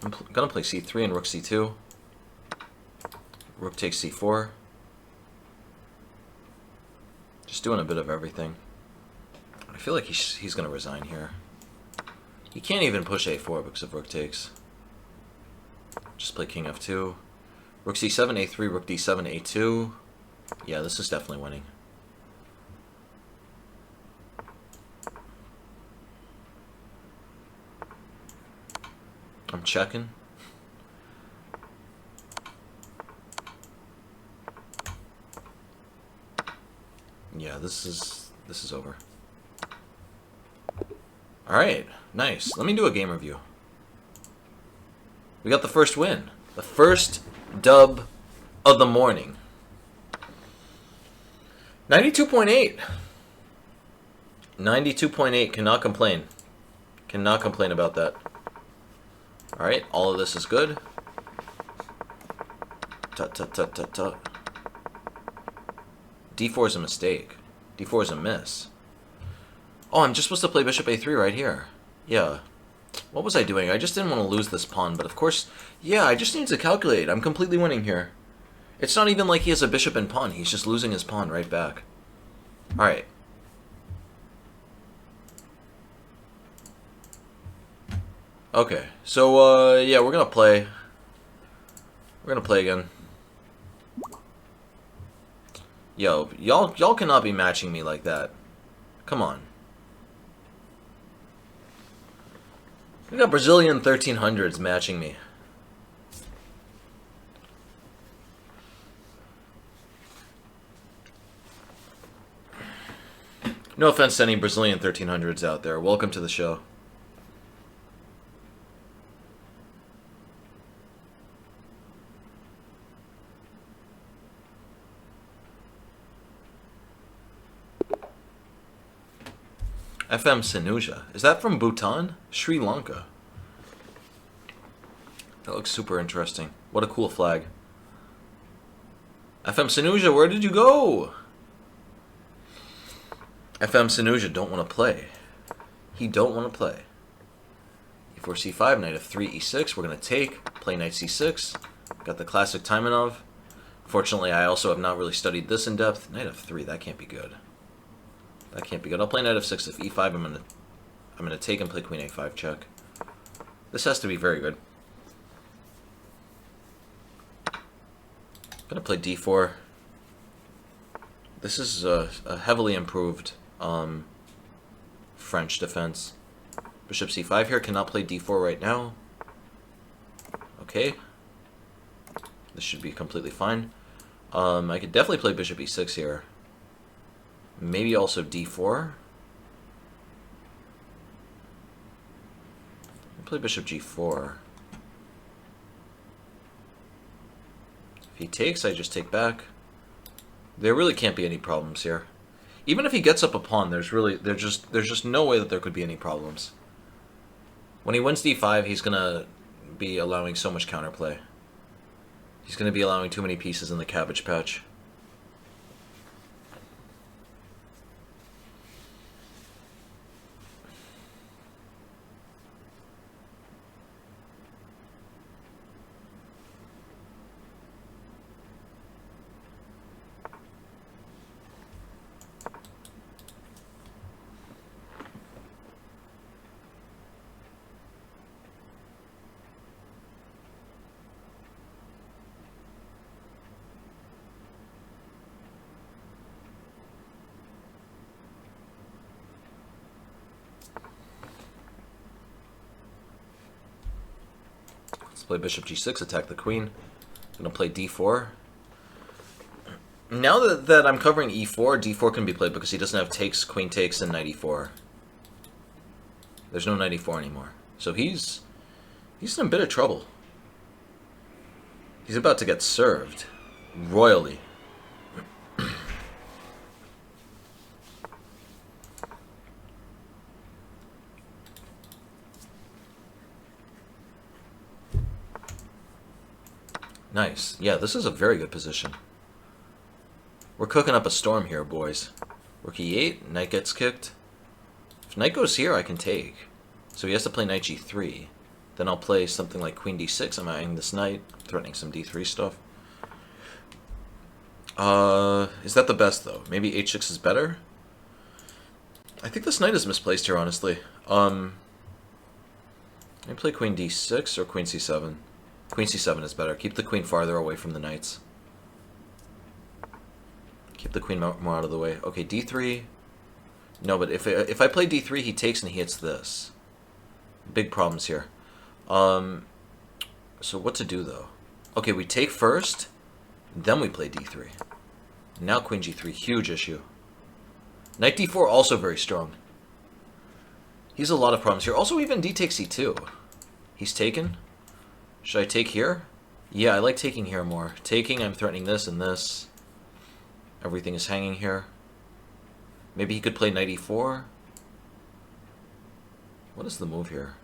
I'm gonna play c3 and rook c2. Rook takes c4. Just doing a bit of everything. I feel like he's gonna resign here. He can't even push a4 because of rook takes. Just play king f2. Rook c7, a3, rook d7, a2. Yeah, this is definitely winning. I'm checking. Yeah, this is over. All right, nice. Let me do a game review. We got the first win. The first dub of the morning. 92.8. 92.8. Cannot complain. Cannot complain about that. Alright, all of this is good. Tut, tut, tut, tut, tut. d4 is a mistake. d4 is a miss. Oh, I'm just supposed to play bishop a3 right here. Yeah. What was I doing? I just didn't want to lose this pawn, but of course, yeah, I just need to calculate. I'm completely winning here. It's not even like he has a bishop and pawn. He's just losing his pawn right back. Alright. Okay, so, yeah, we're gonna play. We're gonna play again. Yo, y'all cannot be matching me like that. Come on. We got Brazilian 1300s matching me. No offense to any Brazilian 1300s out there. Welcome to the show. FM Sanuja. Is that from Bhutan? Sri Lanka. That looks super interesting. What a cool flag. FM Sanuja, where did you go? FM Sanuja don't want to play. He don't want to play. e4, c5, knight f3, e6. We're going to take. Play knight c6. Got the classic Taimanov. Fortunately, I also have not really studied this in depth. Knight f3, that can't be good. That can't be good. I'll play knight f6. If e5, I'm gonna take and play queen a5 check. This has to be very good. Gonna play d4. This is a heavily improved French defense. Bishop c5 here. Cannot play d4 right now. Okay. This should be completely fine. I could definitely play bishop e6 here. Maybe also d4. I'll play bishop g4. If he takes, I just take back. There really can't be any problems here. Even if he gets up a pawn, there's just no way that there could be any problems. When he wins d5, he's gonna be allowing so much counterplay. He's gonna be allowing too many pieces in the cabbage patch. play bishop g6, attack the queen. Gonna play d4. Now that I'm covering e4, d4 can be played because he doesn't have takes, queen takes, and knight e4. There's no knight e4 anymore. So he's in a bit of trouble. He's about to get served royally. Nice. Yeah, this is a very good position. We're cooking up a storm here, boys. Rook e8, knight gets kicked. If knight goes here, I can take. So he has to play knight g3. Then I'll play something like queen d6. I'm eyeing this knight, threatening some d3 stuff. Is that the best, though? Maybe h6 is better? I think this knight is misplaced here, honestly. Can I play queen d6 or queen c7? Queen c7 is better. Keep the queen farther away from the knights. Keep the queen more out of the way. Okay, d3. No, but if I play d3, he takes and he hits this. Big problems here. So what to do, though? Okay, we take first, then we play d3. Now queen g3, huge issue. Knight d4, also very strong. He has a lot of problems here. Also, even d takes e2. He's taken. Should I take here? Yeah, I like taking here more. Taking, I'm threatening this and this. Everything is hanging here. Maybe he could play knight e4. What is the move here?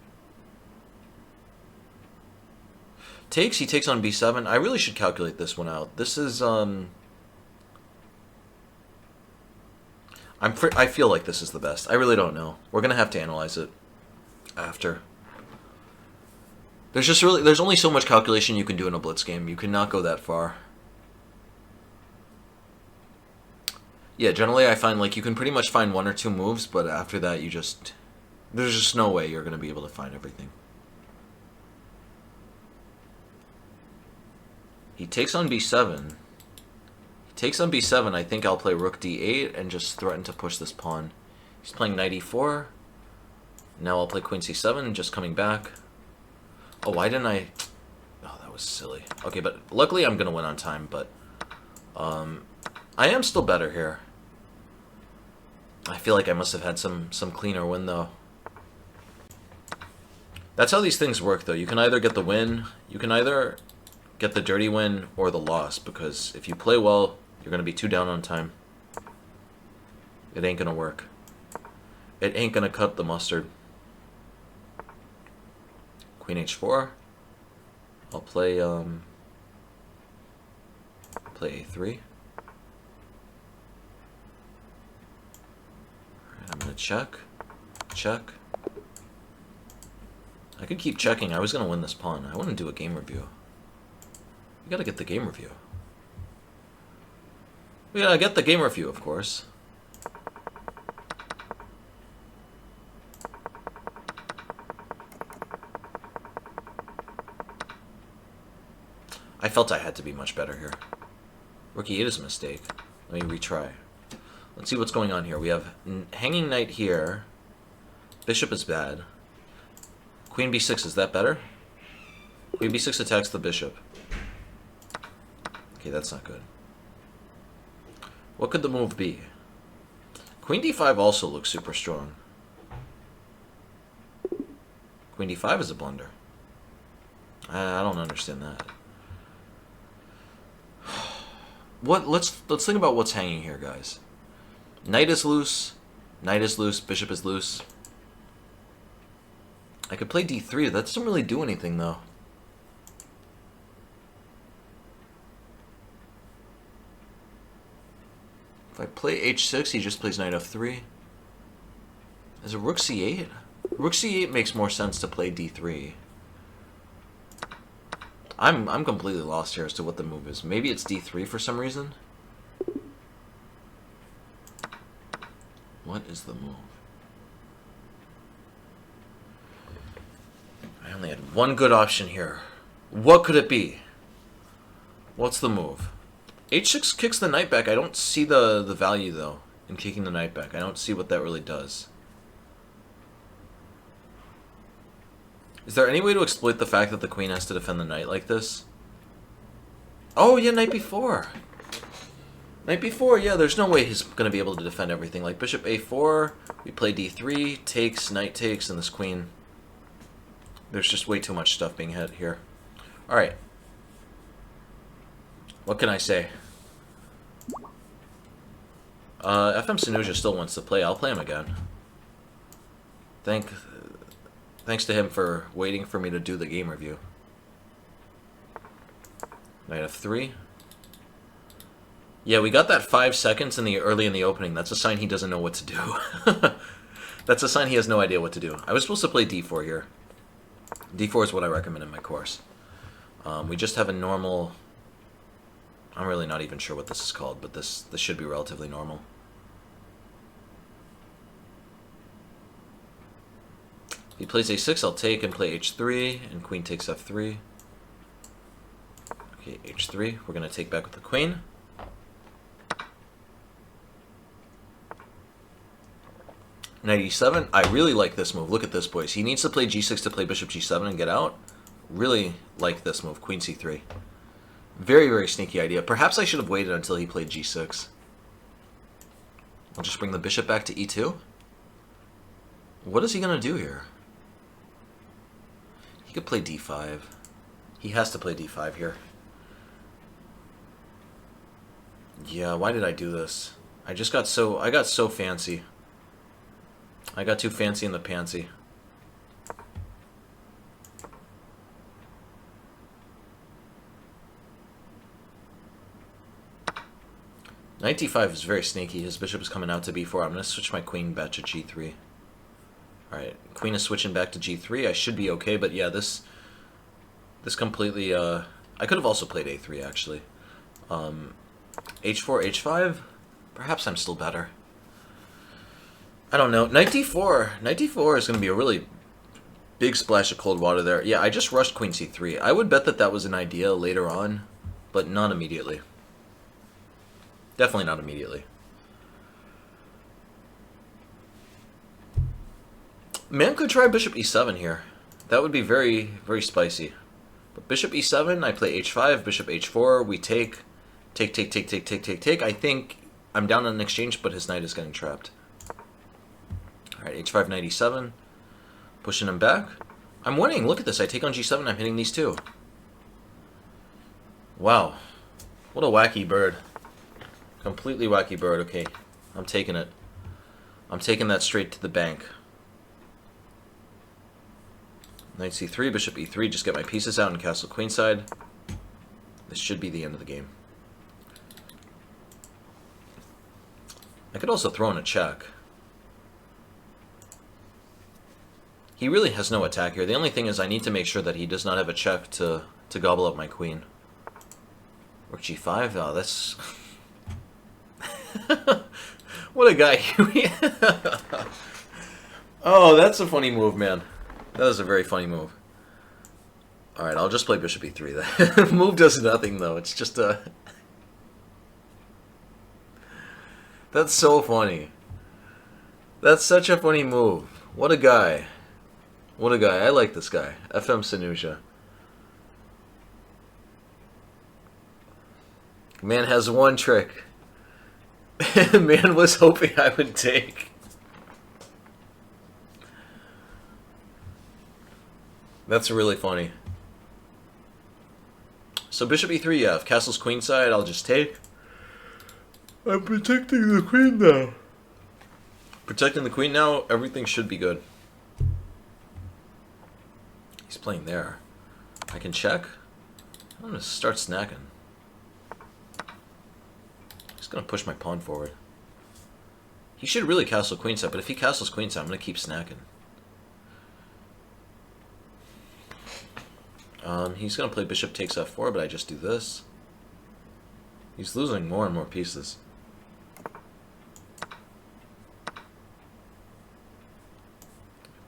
Takes, he takes on b7. I really should calculate this one out. This is, I feel like this is the best. I really don't know. We're going to have to analyze it after. There's only so much calculation you can do in a blitz game. You cannot go that far. Yeah, generally I find like you can pretty much find one or two moves, but after that there's just no way you're going to be able to find everything. He takes on b7. He takes on b7. I think I'll play rook d8 and just threaten to push this pawn. He's playing knight e4. Now I'll play queen c7, just coming back. Oh, why didn't I... Oh, that was silly. Okay, but luckily I'm going to win on time, but... I am still better here. I feel like I must have had some cleaner win, though. That's how these things work, though. You can either get the win, you can either get the dirty win or the loss, because if you play well, you're going to be 2 down on time. It ain't going to work. It ain't going to cut the mustard. Queen h4. I'll play a3. Alright, I'm gonna check. Check. I could keep checking. I was gonna win this pawn. I want to do a game review. We gotta get the game review. We gotta get the game review, of course. I felt I had to be much better here. Rook e8 is a mistake. Let me retry. Let's see what's going on here. We have hanging knight here. Bishop is bad. Queen b6, is that better? Queen b6 attacks the bishop. Okay, that's not good. What could the move be? Queen d5 also looks super strong. Queen d5 is a blunder. I don't understand that. Let's think about what's hanging here, guys. Knight is loose. Knight is loose. Bishop is loose. I could play d3. That doesn't really do anything, though. If I play h6, he just plays knight f3. Is it rook c8? Rook c8 makes more sense to play d3. I'm completely lost here as to what the move is. Maybe it's d3 for some reason. What is the move? I only had one good option here. What could it be? What's the move? h6 kicks the knight back. I don't see the value, though, in kicking the knight back. I don't see what that really does. Is there any way to exploit the fact that the queen has to defend the knight like this? Oh, yeah, knight b4. Knight b4, yeah, there's no way he's going to be able to defend everything. Like, bishop a4, we play d3, takes, knight takes, and this queen. There's just way too much stuff being hit here. Alright. What can I say? FM Sanuja still wants to play. I'll play him again. Thanks to him for waiting for me to do the game review. Knight f3. Yeah, we got that 5 seconds early in the opening. That's a sign he doesn't know what to do. That's a sign he has no idea what to do. I was supposed to play d4 here. d4 is what I recommend in my course. We just have a normal... I'm really not even sure what this is called, but this should be relatively normal. If he plays a6, I'll take and play h3, and queen takes f3. Okay, h3. We're going to take back with the queen. Knight e7. I really like this move. Look at this, boys. He needs to play g6 to play bishop g7 and get out. Really like this move. Queen c3. Very, very sneaky idea. Perhaps I should have waited until he played g6. I'll just bring the bishop back to e2. What is he going to do here? He could play d5. He has to play d5 here. Yeah, why did I do this? I got so fancy. I got too fancy in the pantsy. Knight d5 is very sneaky. His bishop is coming out to b4. I'm going to switch my queen back to g3. Alright, queen is switching back to g3. I should be okay, but yeah, this completely... I could have also played a3, actually. h4, h5? Perhaps I'm still better. I don't know. Knight d4. Knight d4 is going to be a really big splash of cold water there. Yeah, I just rushed queen c3. I would bet that that was an idea later on, but not immediately. Definitely not immediately. Man could try bishop e7 here. That would be very, very spicy. But bishop e7, I play h5, bishop h4, we take. I think I'm down on an exchange, but his knight is getting trapped. Alright, h5, knight e7. Pushing him back. I'm winning. Look at this. I take on g7. I'm hitting these two. Wow. What a wacky bird. Completely wacky bird. Okay, I'm taking it. I'm taking that straight to the bank. Knight c3, bishop e3. Just get my pieces out and castle queenside. This should be the end of the game. I could also throw in a check. He really has no attack here. The only thing is I need to make sure that he does not have a check to gobble up my queen. Rook g5? Oh, that's... What a guy. Oh, that's a funny move, man. That is a very funny move. Alright, I'll just play bishop e3. The move does nothing, though. It's just a... That's so funny. That's such a funny move. What a guy. What a guy. I like this guy. FM Sanuja. Man has one trick. Man was hoping I would take. That's really funny. So bishop e3, yeah. If castle's queenside, I'll just take. I'm protecting the queen now. Protecting the queen now, everything should be good. He's playing there. I can check. I'm going to start snacking. Just going to push my pawn forward. He should really castle queenside, but if he castles queenside, I'm going to keep snacking. He's going to play bishop takes f4, but I just do this. He's losing more and more pieces.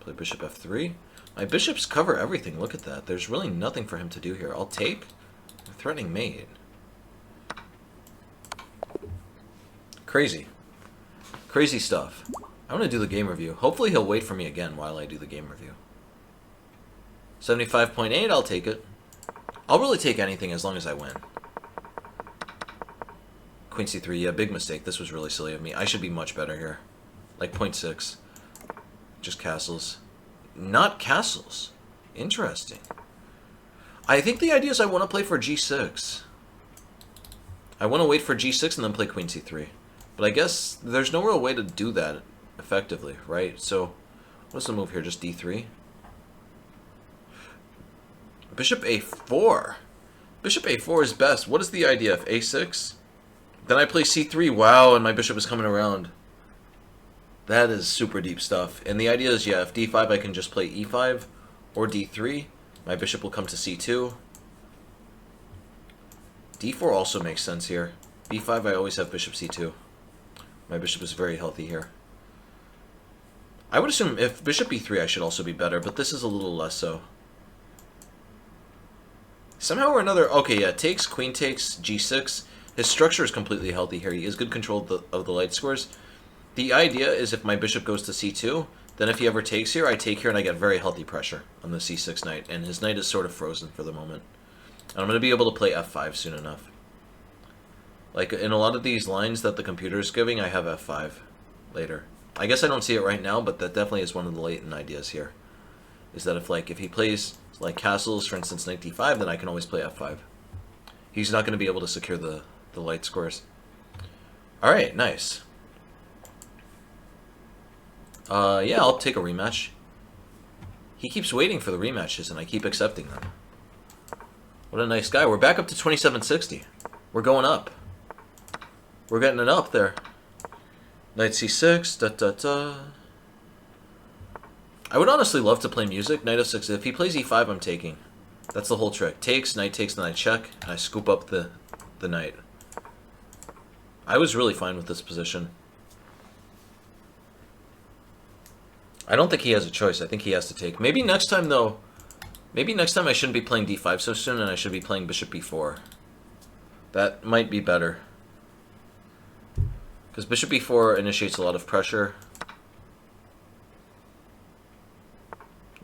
Play bishop f3. My bishops cover everything. Look at that. There's really nothing for him to do here. I'll take. Threatening mate. Crazy. Crazy stuff. I want to do the game review. Hopefully he'll wait for me again while I do the game review. 75.8, I'll take it. I'll really take anything as long as I win. Queen c3, yeah, big mistake. This was really silly of me. I should be much better here. Like 0.6. Just castles. Not castles. Interesting. I think the idea is I want to play for g6. I want to wait for g6 and then play queen c3. But I guess there's no real way to do that effectively, right? So, what's the move here? Just d3? Bishop a4. Bishop a4 is best. What is the idea? If a6? Then I play c3. Wow, and my bishop is coming around. That is super deep stuff. And the idea is, yeah, if d5, I can just play e5 or d3. My bishop will come to c2. d4 also makes sense here. b5, I always have bishop c2. My bishop is very healthy here. I would assume if bishop e3, I should also be better, but this is a little less so. Somehow or another, okay, yeah, takes, queen takes, g6. His structure is completely healthy here. He has good control of the light squares. The idea is if my bishop goes to c2, then if he ever takes here, I take here and I get very healthy pressure on the c6 knight. And his knight is sort of frozen for the moment. And I'm going to be able to play f5 soon enough. Like, in a lot of these lines that the computer is giving, I have f5 later. I guess I don't see it right now, but that definitely is one of the latent ideas here. Is that if he plays, like, castles, for instance, knight d5, then I can always play f5. He's not going to be able to secure the light squares. Alright, nice. Yeah, I'll take a rematch. He keeps waiting for the rematches, and I keep accepting them. What a nice guy. We're back up to 2760. We're going up. We're getting it up there. Knight c6, da-da-da. I would honestly love to play music. Knight f6. If he plays e5, I'm taking. That's the whole trick. Takes, then I check, and I scoop up the knight. I was really fine with this position. I don't think he has a choice. I think he has to take. Maybe next time, though, maybe next time I shouldn't be playing d5 so soon, and I should be playing bishop b4. That might be better. Because bishop b4 initiates a lot of pressure.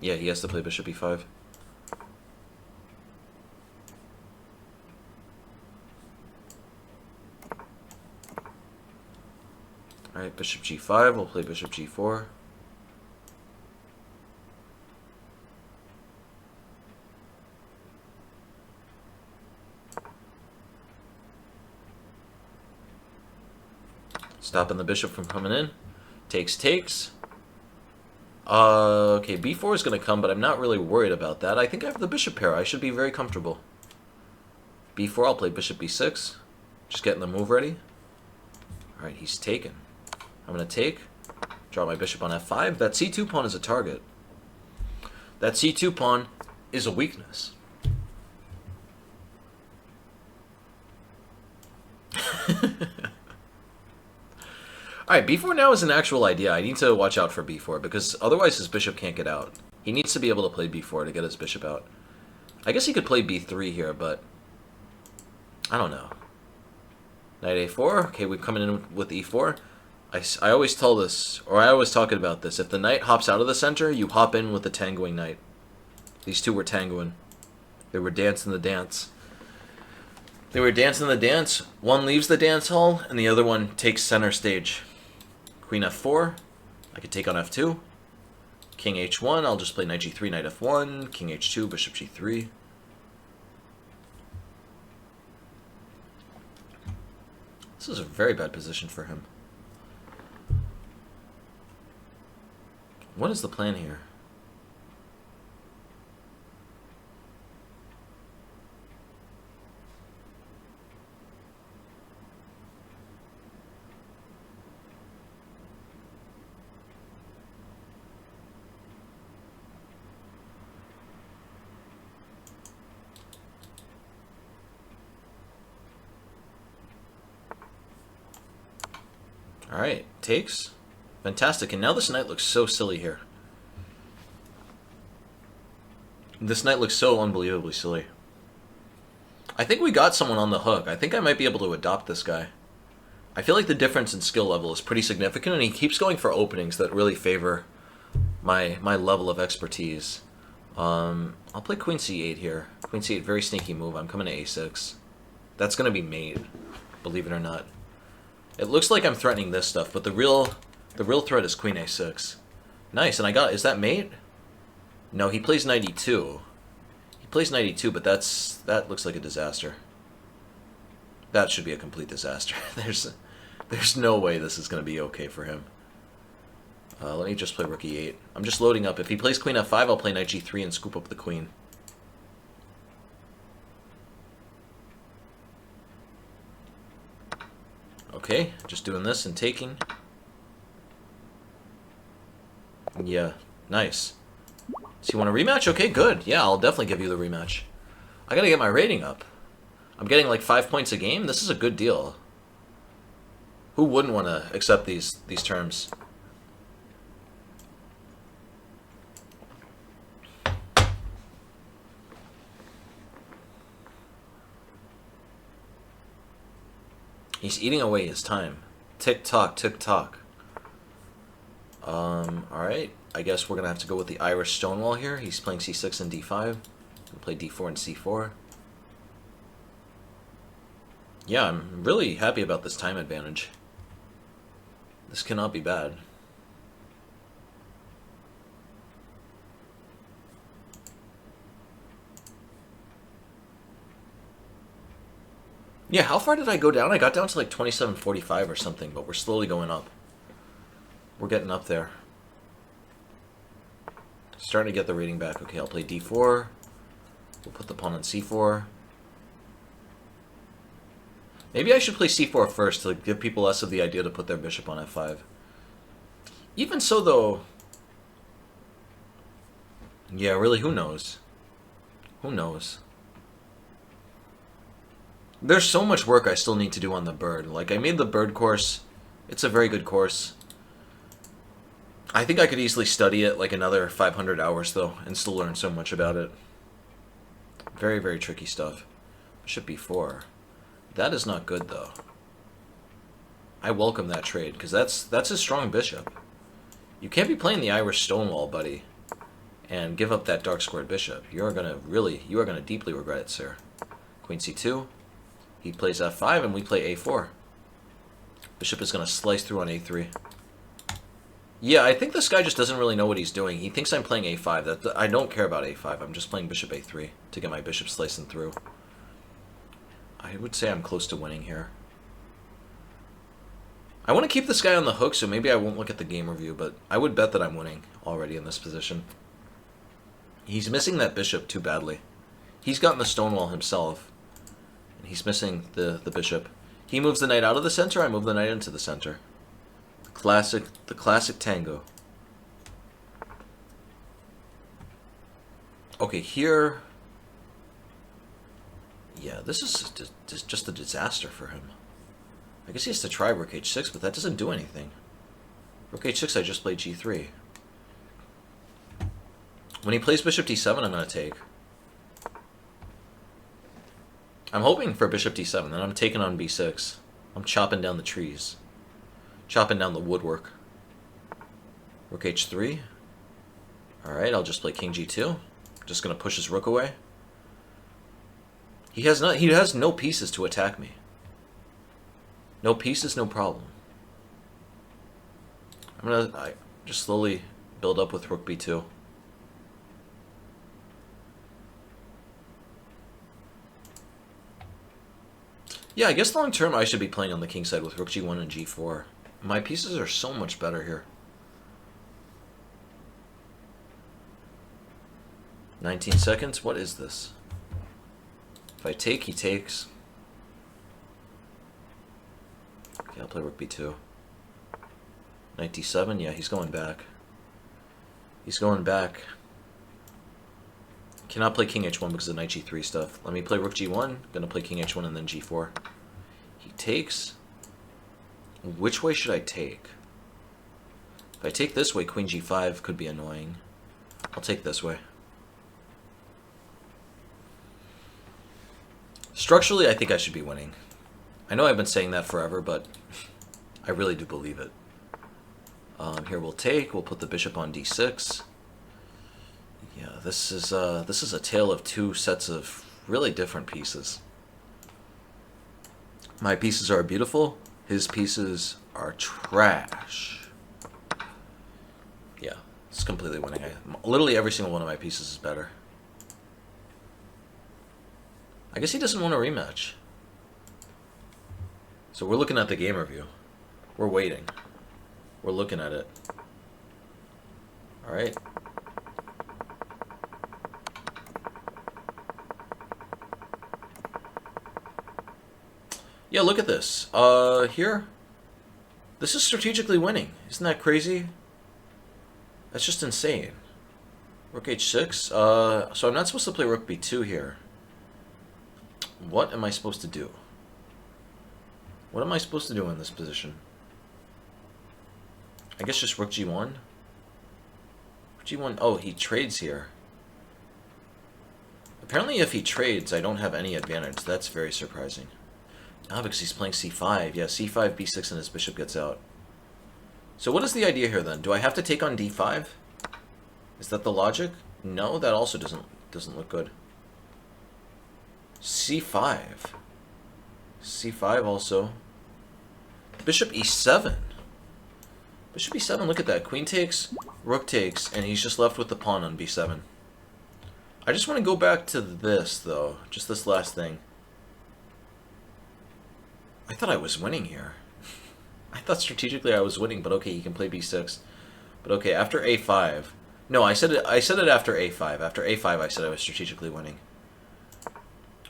Yeah, he has to play bishop b5. Alright, bishop g5, we'll play bishop g4. Stopping the bishop from coming in. Takes, takes. Okay, b4 is going to come, but I'm not really worried about that. I think I have the bishop pair. I should be very comfortable. b4, I'll play bishop b6. Just getting the move ready. Alright, he's taken. I'm going to take. Draw my bishop on f5. That c2 pawn is a target. That c2 pawn is a weakness. Alright, b4 now is an actual idea. I need to watch out for b4, because otherwise his bishop can't get out. He needs to be able to play b4 to get his bishop out. I guess he could play b3 here, but I don't know. Knight a4. Okay, we're coming in with e4. I always tell this, or I always talk about this. If the knight hops out of the center, you hop in with the tangoing knight. These two were tangoing. They were dancing the dance. They were dancing the dance. One leaves the dance hall, and the other one takes center stage. Queen f4. I could take on f2. King h1. I'll just play knight g3, knight f1. King h2, bishop g3. This is a very bad position for him. What is the plan here? Alright, takes. Fantastic, and now this knight looks so silly here. This knight looks so unbelievably silly. I think we got someone on the hook. I think I might be able to adopt this guy. I feel like the difference in skill level is pretty significant, and he keeps going for openings that really favor my level of expertise. I'll play queen c8 here. Queen c8, very sneaky move. I'm coming to a6. That's going to be mate, believe it or not. It looks like I'm threatening this stuff, but the real threat is queen a6. Nice, and I got, is that mate? No, he plays knight e2. He plays knight e2, but that looks like a disaster. That should be a complete disaster. There's no way this is going to be okay for him. Let me just play rook e8. I'm just loading up. If he plays queen f5, I'll play knight g3 and scoop up the queen. Okay, just doing this and taking. Yeah, nice. So you want a rematch? Okay, good. Yeah, I'll definitely give you the rematch. I gotta get my rating up. I'm getting like 5 points a game. This is a good deal. Who wouldn't want to accept these terms? He's eating away his time. Tick-tock, tick-tock. Alright. I guess we're going to have to go with the Irish Stonewall here. He's playing c6 and d5. We'll play d4 and c4. Yeah, I'm really happy about this time advantage. This cannot be bad. Yeah, how far did I go down? I got down to like 27.45 or something, but we're slowly going up. We're getting up there. Starting to get the rating back. Okay, I'll play d4. We'll put the pawn on c4. Maybe I should play c4 first to give people less of the idea to put their bishop on f5. Even so, though... Yeah, really, who knows? Who knows? There's so much work I still need to do on the bird. Like, I made the bird course. It's a very good course. I think I could easily study it like another 500 hours, though, and still learn so much about it. Very, very tricky stuff. Bishop b4. That is not good, though. I welcome that trade, because that's a strong bishop. You can't be playing the Irish Stonewall, buddy, and give up that dark squared bishop. You are gonna deeply regret it, sir. Queen c2. He plays f5, and we play a4. Bishop is going to slice through on a3. Yeah, I think this guy just doesn't really know what he's doing. He thinks I'm playing a5. I don't care about a5. I'm just playing bishop a3 to get my bishop slicing through. I would say I'm close to winning here. I want to keep this guy on the hook, so maybe I won't look at the game review, but I would bet that I'm winning already in this position. He's missing that bishop too badly. He's gotten the Stonewall himself. He's missing the bishop. He moves the knight out of the center, I move the knight into the center. The classic tango. Okay, here... Yeah, this is just a disaster for him. I guess he has to try rook h6, but that doesn't do anything. Rook h6, I just played g3. When he plays bishop d7, I'm going to take. I'm hoping for bishop d7, then I'm taking on b6. I'm chopping down the trees. Chopping down the woodwork. Rook h3. Alright, I'll just play king g2. Just going to push his rook away. He has no pieces to attack me. No pieces, no problem. I just slowly build up with rook b2. Yeah, I guess long term I should be playing on the king side with rook g1 and g4. My pieces are so much better here. 19 seconds? What is this? If I take, he takes. Okay, I'll play rook b2. Knight d7? Yeah, he's going back. He's going back. Cannot play king h1 because of knight g3 stuff. Let me play rook g1. Gonna play king h1 and then g4. He takes. Which way should I take? If I take this way, queen g5 could be annoying. I'll take this way. Structurally, I think I should be winning. I know I've been saying that forever, but I really do believe it. Here we'll take. We'll put the bishop on d6. Yeah, this is a tale of two sets of really different pieces. My pieces are beautiful. His pieces are trash. Yeah, it's completely winning. Literally every single one of my pieces is better. I guess he doesn't want a rematch. So we're looking at the game review. We're waiting. We're looking at it. Alright. Yeah, look at this. Here. This is strategically winning. Isn't that crazy? That's just insane. Rook h6. So I'm not supposed to play rook b2 here. What am I supposed to do? What am I supposed to do in this position? I guess just rook g1. Rook g1. Oh, he trades here. Apparently if he trades, I don't have any advantage. That's very surprising. Ah, because he's playing c5. Yeah, c5, b6, and his bishop gets out. So what is the idea here then? Do I have to take on d5? Is that the logic? No, that also doesn't look good. c5. c5 also. Bishop e7. Bishop e7, look at that. Queen takes, rook takes, and he's just left with the pawn on b7. I just want to go back to this, though. Just this last thing. I thought I was winning here. I thought strategically I was winning, but okay, he can play b6. But okay, after a5. No, I said it after a5. After a5, I said I was strategically winning.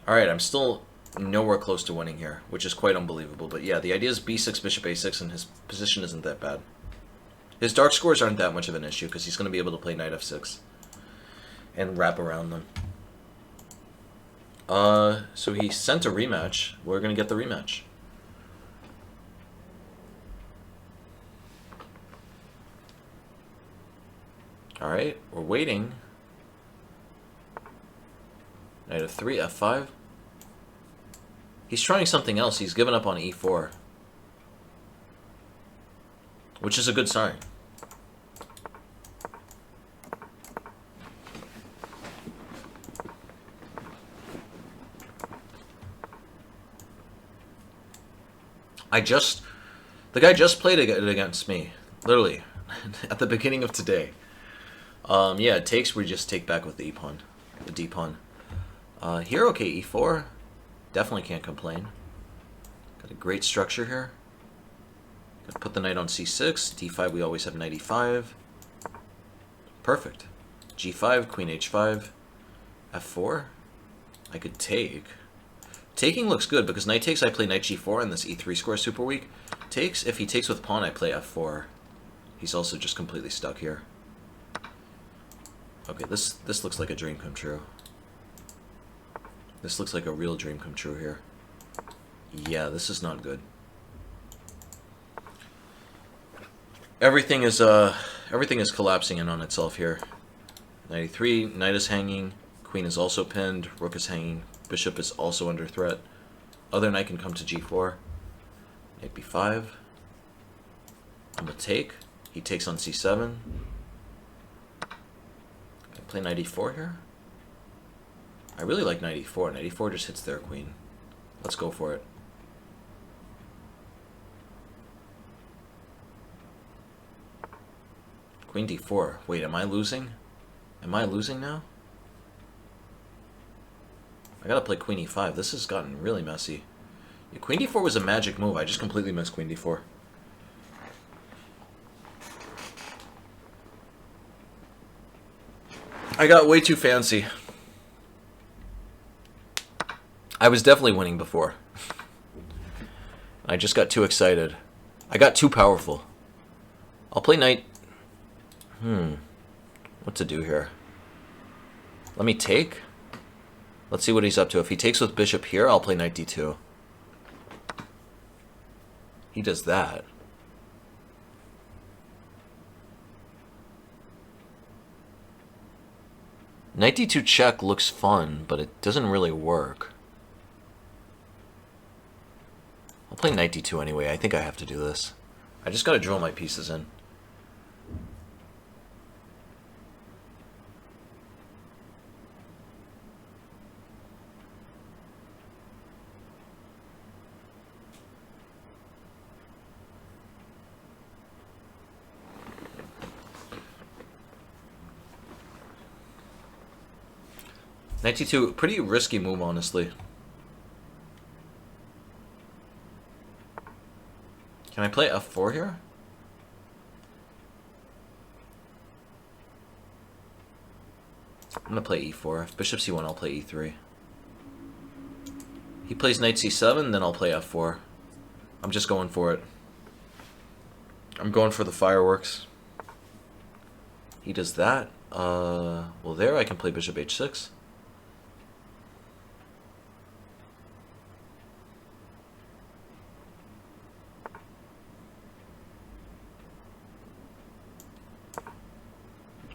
Alright, I'm still nowhere close to winning here, which is quite unbelievable. But yeah, the idea is b6, bishop a6, and his position isn't that bad. His dark scores aren't that much of an issue, because he's going to be able to play knight f6 and wrap around them. So he sent a rematch. We're going to get the rematch. Alright, we're waiting. Knight f3, f5. He's trying something else. He's given up on e4. Which is a good sign. The guy just played it against me. Literally. At the beginning of today. Yeah, it takes, we just take back with the e-pawn. The d-pawn. Here, okay, e4. Definitely can't complain. Got a great structure here. Gotta put the knight on c6. d5, we always have knight e5. Perfect. g5, queen h5. f4. I could take. Taking looks good because knight takes, I play knight g4, and this e3 score is super weak. Takes, if he takes with pawn, I play f4. He's also just completely stuck here. Okay, this looks like a dream come true. This looks like a real dream come true here. Yeah, this is not good. Everything is collapsing in on itself here. Knight e3, knight is hanging, queen is also pinned, rook is hanging, bishop is also under threat. Other knight can come to g4. Knight b5. I'm gonna take. He takes on c7. Play knight e4 here. I really like knight e4. Knight e4 just hits their queen. Let's go for it. Queen d4. Wait, am I losing? Am I losing now? I gotta play queen e5. This has gotten really messy. Yeah, queen d4 was a magic move. I just completely missed queen d4. I got way too fancy. I was definitely winning before. I just got too excited. I got too powerful. I'll play knight. What to do here? Let me take. Let's see what he's up to. If he takes with bishop here, I'll play knight d2. He does that. Knight d2 check looks fun, but it doesn't really work. I'll play knight d2 anyway. I think I have to do this. I just gotta drill my pieces in. Knight c2, pretty risky move, honestly. Can I play f4 here? I'm gonna play e4. If bishop c1, I'll play e3. He plays knight c7, then I'll play f4. I'm just going for it. I'm going for the fireworks. He does that. Well, there I can play bishop h6.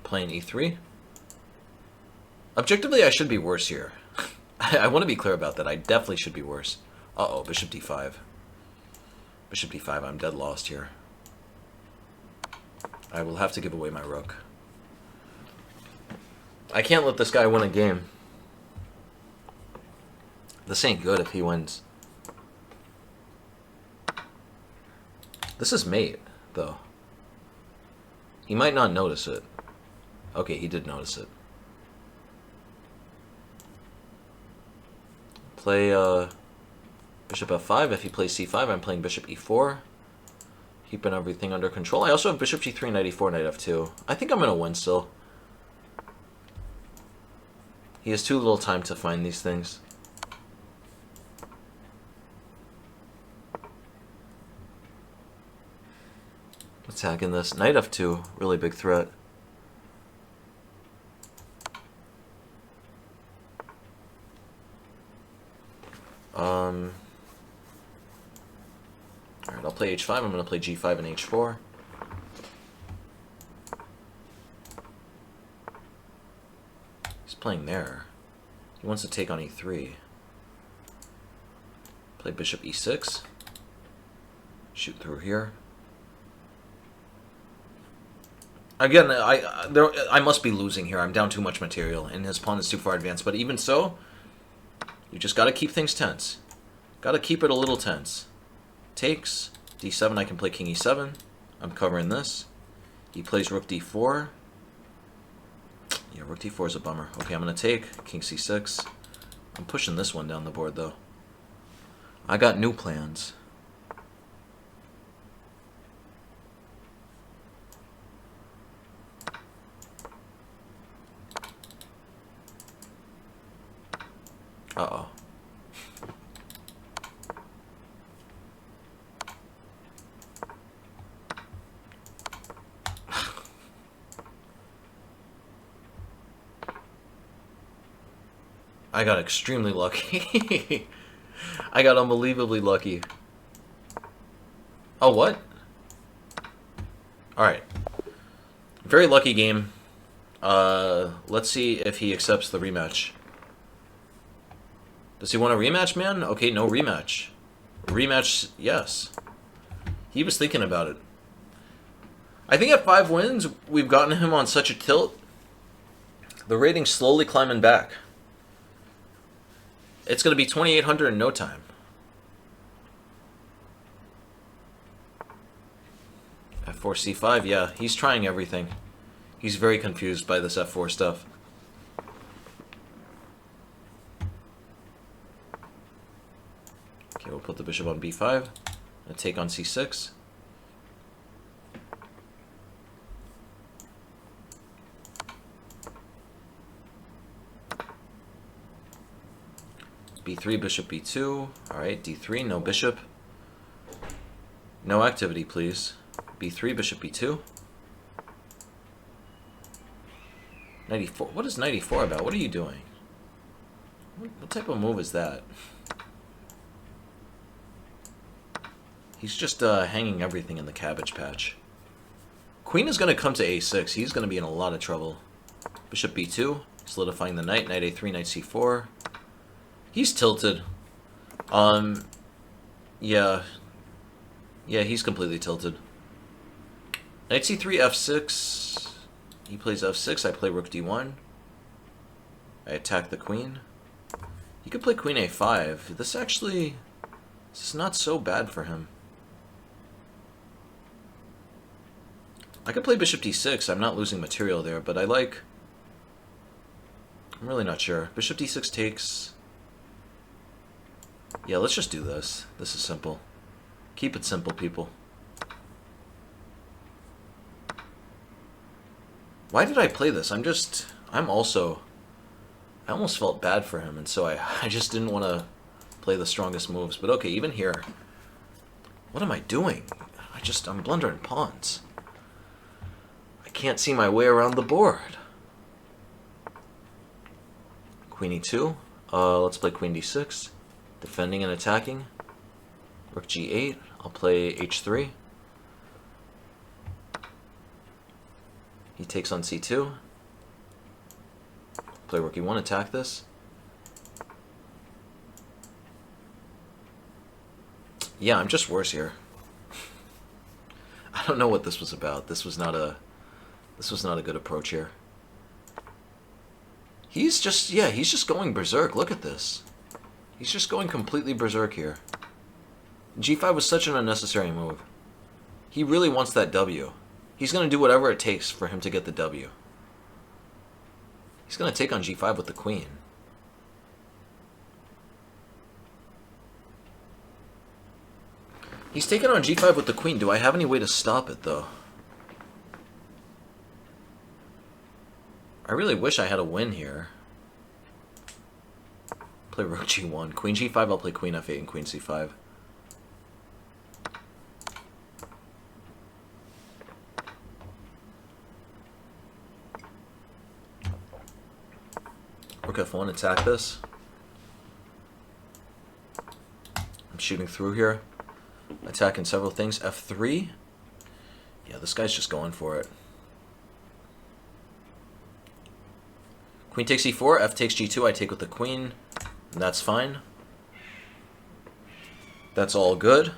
Playing e3. Objectively, I should be worse here. I want to be clear about that. I definitely should be worse. Uh-oh, bishop d5. Bishop d5, I'm dead lost here. I will have to give away my rook. I can't let this guy win a game. This ain't good if he wins. This is mate, though. He might not notice it. Okay, he did notice it. Play bishop f5. If he plays c5, I'm playing bishop e4. Keeping everything under control. I also have bishop g3, knight e4, knight f2. I think I'm going to win still. He has too little time to find these things. Attacking this. Knight f2, really big threat. Alright, I'll play h5. I'm going to play g5 and h4. He's playing there. He wants to take on e3. Play bishop e6. Shoot through here. Again, I must be losing here. I'm down too much material, and his pawn is too far advanced. But even so, you just got to keep things tense. Got to keep it a little tense. Takes. d7, I can play king e7. I'm covering this. He plays rook d4. Yeah, rook d4 is a bummer. Okay, I'm going to take king c6. I'm pushing this one down the board, though. I got new plans. Uh-oh. I got extremely lucky. I got unbelievably lucky. Oh, what? Alright. Very lucky game. Let's see if he accepts the rematch. Does he want a rematch, man? Okay, no rematch. Rematch, yes. He was thinking about it. I think at 5 wins, we've gotten him on such a tilt. The rating's slowly climbing back. It's going to be 2,800 in no time. f4, c5, yeah, he's trying everything. He's very confused by this f4 stuff. Okay, we'll put the bishop on b5. And take on c6. b3, bishop b2. Alright, d3, no bishop. No activity, please. b3, bishop b2. Knight e4. What is knight e4 about? What are you doing? What type of move is that? He's just hanging everything in the cabbage patch. Queen is going to come to a6. He's going to be in a lot of trouble. Bishop b2, solidifying the knight. Knight a3, knight c4. He's tilted. Yeah. Yeah, he's completely tilted. Knight c3, f6. He plays f6. I play rook d1. I attack the queen. He could play queen a5. This is not so bad for him. I could play bishop d6. I'm not losing material there, but I like I'm really not sure. Bishop d6 takes... Yeah, let's just do this. This is simple. Keep it simple, people. Why did I play this? I almost felt bad for him, and so I just didn't want to play the strongest moves. But okay, even here, what am I doing? I'm blundering pawns. I can't see my way around the board. Queen e2. Let's play queen d6. Defending and attacking. Rook g8. I'll play h3. He takes on c2. Play rook e1, attack this. Yeah, I'm just worse here. I don't know what this was about. This was not a good approach here. He's just going berserk. Look at this. He's just going completely berserk here. g5 was such an unnecessary move. He really wants that W. He's going to do whatever it takes for him to get the W. He's going to take on g5 with the queen. He's taking on g5 with the queen. Do I have any way to stop it, though? I really wish I had a win here. Play rook g1. Queen g5, I'll play queen f8 and queen c5. Rook f1, attack this. I'm shooting through here. Attacking several things. f3. Yeah, this guy's just going for it. Queen takes e4, f takes g2, I take with the queen. And that's fine. That's all good.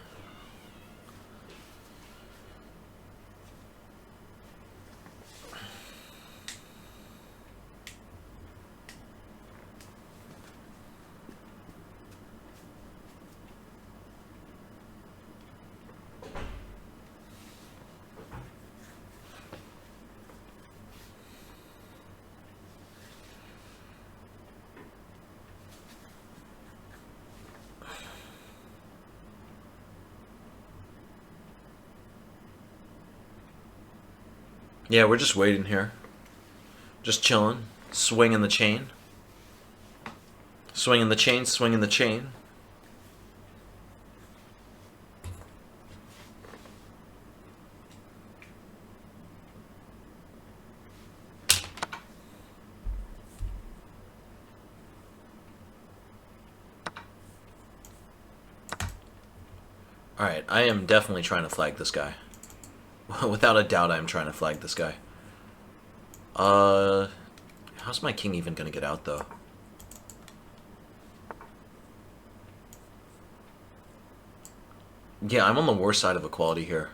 Yeah, we're just waiting here. Just chilling. Swinging the chain. Swinging the chain, swinging the chain. Alright, I am definitely trying to flag this guy. Without a doubt, I'm trying to flag this guy. How's my king even gonna get out, though? Yeah, I'm on the worst side of equality here.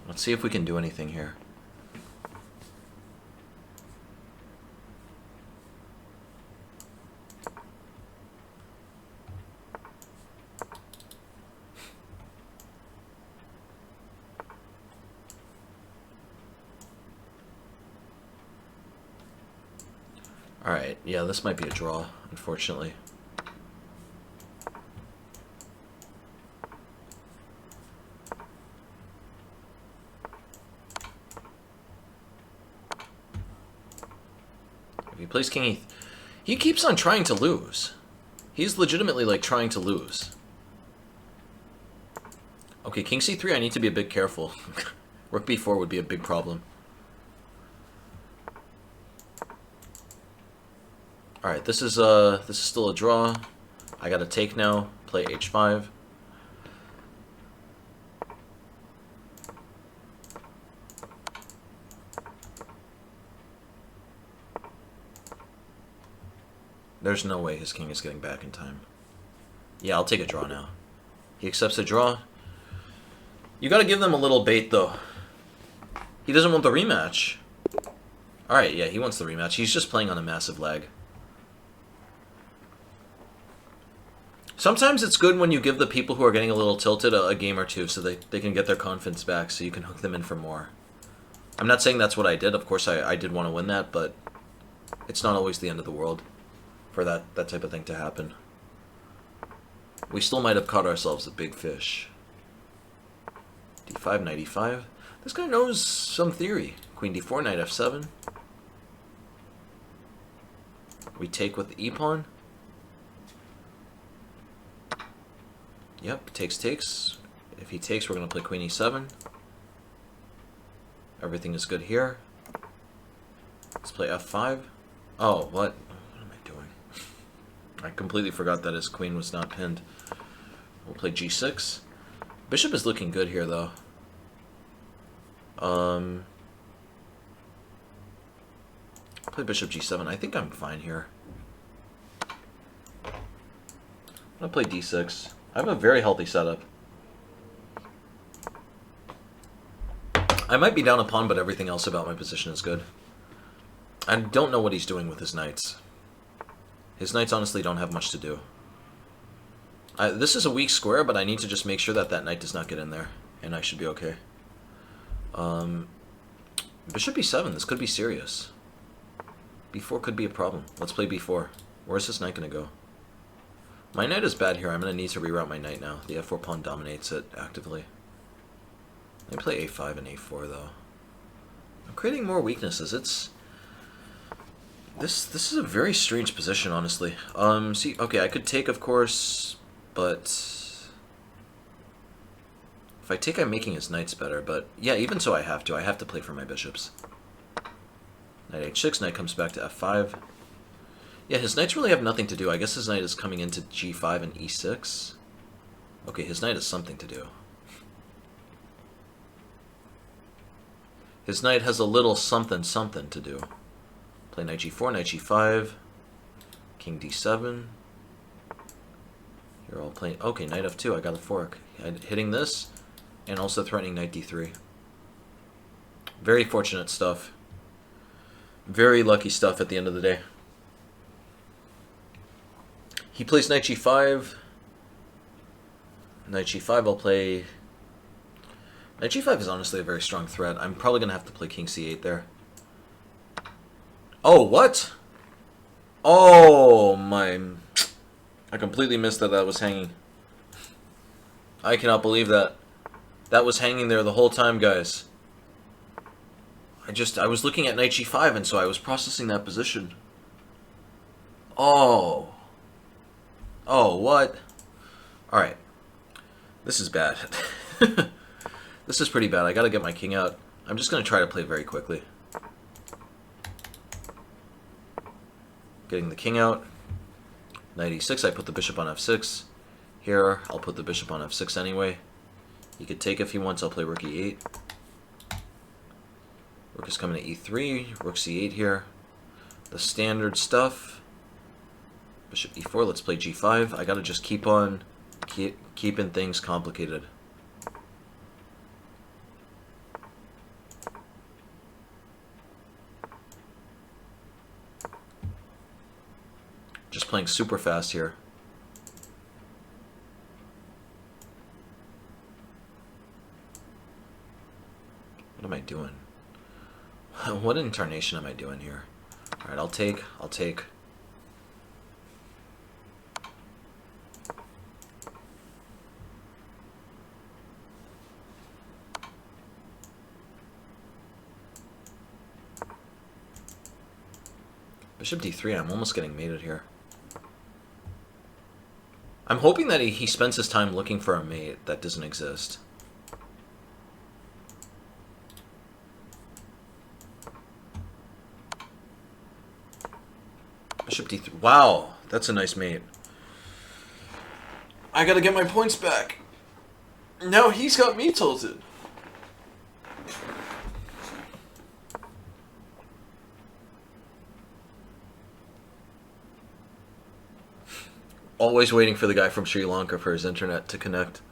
Let's see if we can do anything here. Alright, yeah, this might be a draw, unfortunately. If he plays king he keeps on trying to lose. He's legitimately, like, trying to lose. Okay, king c3, I need to be a bit careful. Rook b4 would be a big problem. Alright, this is still a draw. I gotta take now, play h5. There's no way his king is getting back in time. Yeah, I'll take a draw now. He accepts a draw. You gotta give them a little bait, though. He doesn't want the rematch. Alright, yeah, he wants the rematch. He's just playing on a massive lag. Sometimes it's good when you give the people who are getting a little tilted a game or two so they can get their confidence back so you can hook them in for more. I'm not saying that's what I did. Of course, I did want to win that, but it's not always the end of the world for that type of thing to happen. We still might have caught ourselves a big fish. D5, knight e5. This guy knows some theory. Queen d4, knight f7. We take with the e-pawn. Yep, takes. If he takes, we're going to play queen e7. Everything is good here. Let's play f5. Oh, what? What am I doing? I completely forgot that his queen was not pinned. We'll play g6. Bishop is looking good here, though. Play bishop g7. I think I'm fine here. I'm going to play d6. I have a very healthy setup. I might be down a pawn, but everything else about my position is good. I don't know what he's doing with his knights. His knights honestly don't have much to do. This is a weak square, but I need to just make sure that that knight does not get in there, and I should be okay. Bishop b7, this could be serious. b4 could be a problem. Let's play b4. Where's this knight going to go? My knight is bad here. I'm going to need to reroute my knight now. The f4 pawn dominates it actively. Let me play a5 and a4, though. I'm creating more weaknesses. This is a very strange position, honestly. See, okay, I could take, of course, but if I take, I'm making his knights better. But yeah, even so, I have to play for my bishops. Knight h6, knight comes back to f5. Yeah, his knights really have nothing to do. I guess his knight is coming into g5 and e6. Okay, his knight has something to do. His knight has a little something to do. Play knight g4, knight g5, king d7. You're all playing... Okay, knight f2, I got a fork. Hitting this, and also threatening knight d3. Very fortunate stuff. Very lucky stuff at the end of the day. He plays knight g5. Knight g5, I'll play... Knight g5 is honestly a very strong threat. I'm probably going to have to play king c8 there. Oh, what? Oh, my... I completely missed that was hanging. I cannot believe that. That was hanging there the whole time, guys. I was looking at knight g5, and so I was processing that position. Oh. Oh, what? Alright. This is bad. This is pretty bad. I gotta get my king out. I'm just gonna try to play very quickly. Getting the king out. Knight e6, I put the bishop on f6. Here, I'll put the bishop on f6 anyway. He could take if he wants, I'll play rook e8. Rook is coming to e3, rook c8 here. The standard stuff. Bishop e4, let's play g5. I gotta just keep on keeping things complicated. Just playing super fast here. What am I doing? What incarnation am I doing here? Alright, I'll take. Bishop d3, I'm almost getting mated here. I'm hoping that he spends his time looking for a mate that doesn't exist. Bishop d3. Wow, that's a nice mate. I gotta get my points back. Now he's got me tilted. Always waiting for the guy from Sri Lanka for his internet to connect.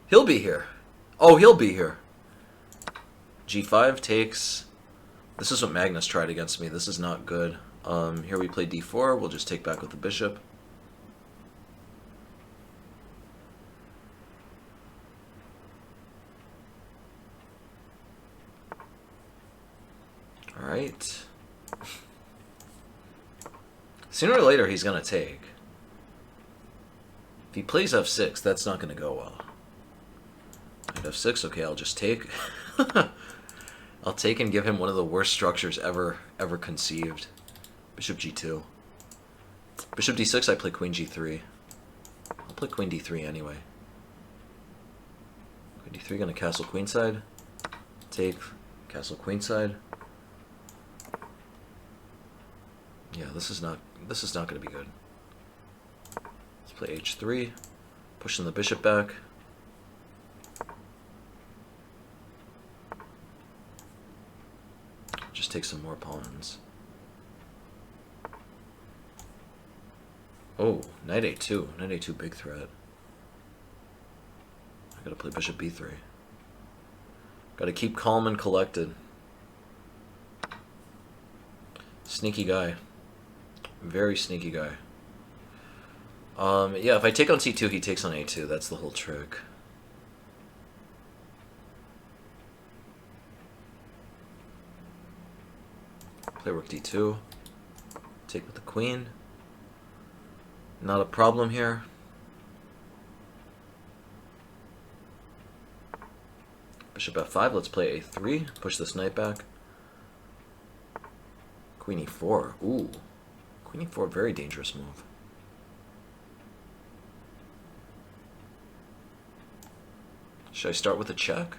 He'll be here. Oh, he'll be here. G5 takes. This is what Magnus tried against me. This is not good. Here we play d4. We'll just take back with the bishop. Alright. Sooner or later, he's going to take. If he plays f6, that's not going to go well. Knight f6, okay, I'll just take. I'll take and give him one of the worst structures ever conceived. Bishop g2. Bishop d6, I play queen g3. I'll play queen d3 anyway. Queen d3, gonna castle queenside. Take, castle queenside. Yeah, this is not gonna be good. Let's play h3, pushing the bishop back. Just take some more pawns. Oh, knight a2. Knight a2, big threat. I gotta play bishop b3. Gotta keep calm and collected. Sneaky guy. Very sneaky guy. Yeah, if I take on c2, he takes on a2. That's the whole trick. Play rook d2. Take with the queen. Not a problem here. Bishop f5. Let's play a3. Push this knight back. Queen e4. Ooh. Queen e4, very dangerous move. Should I start with a check?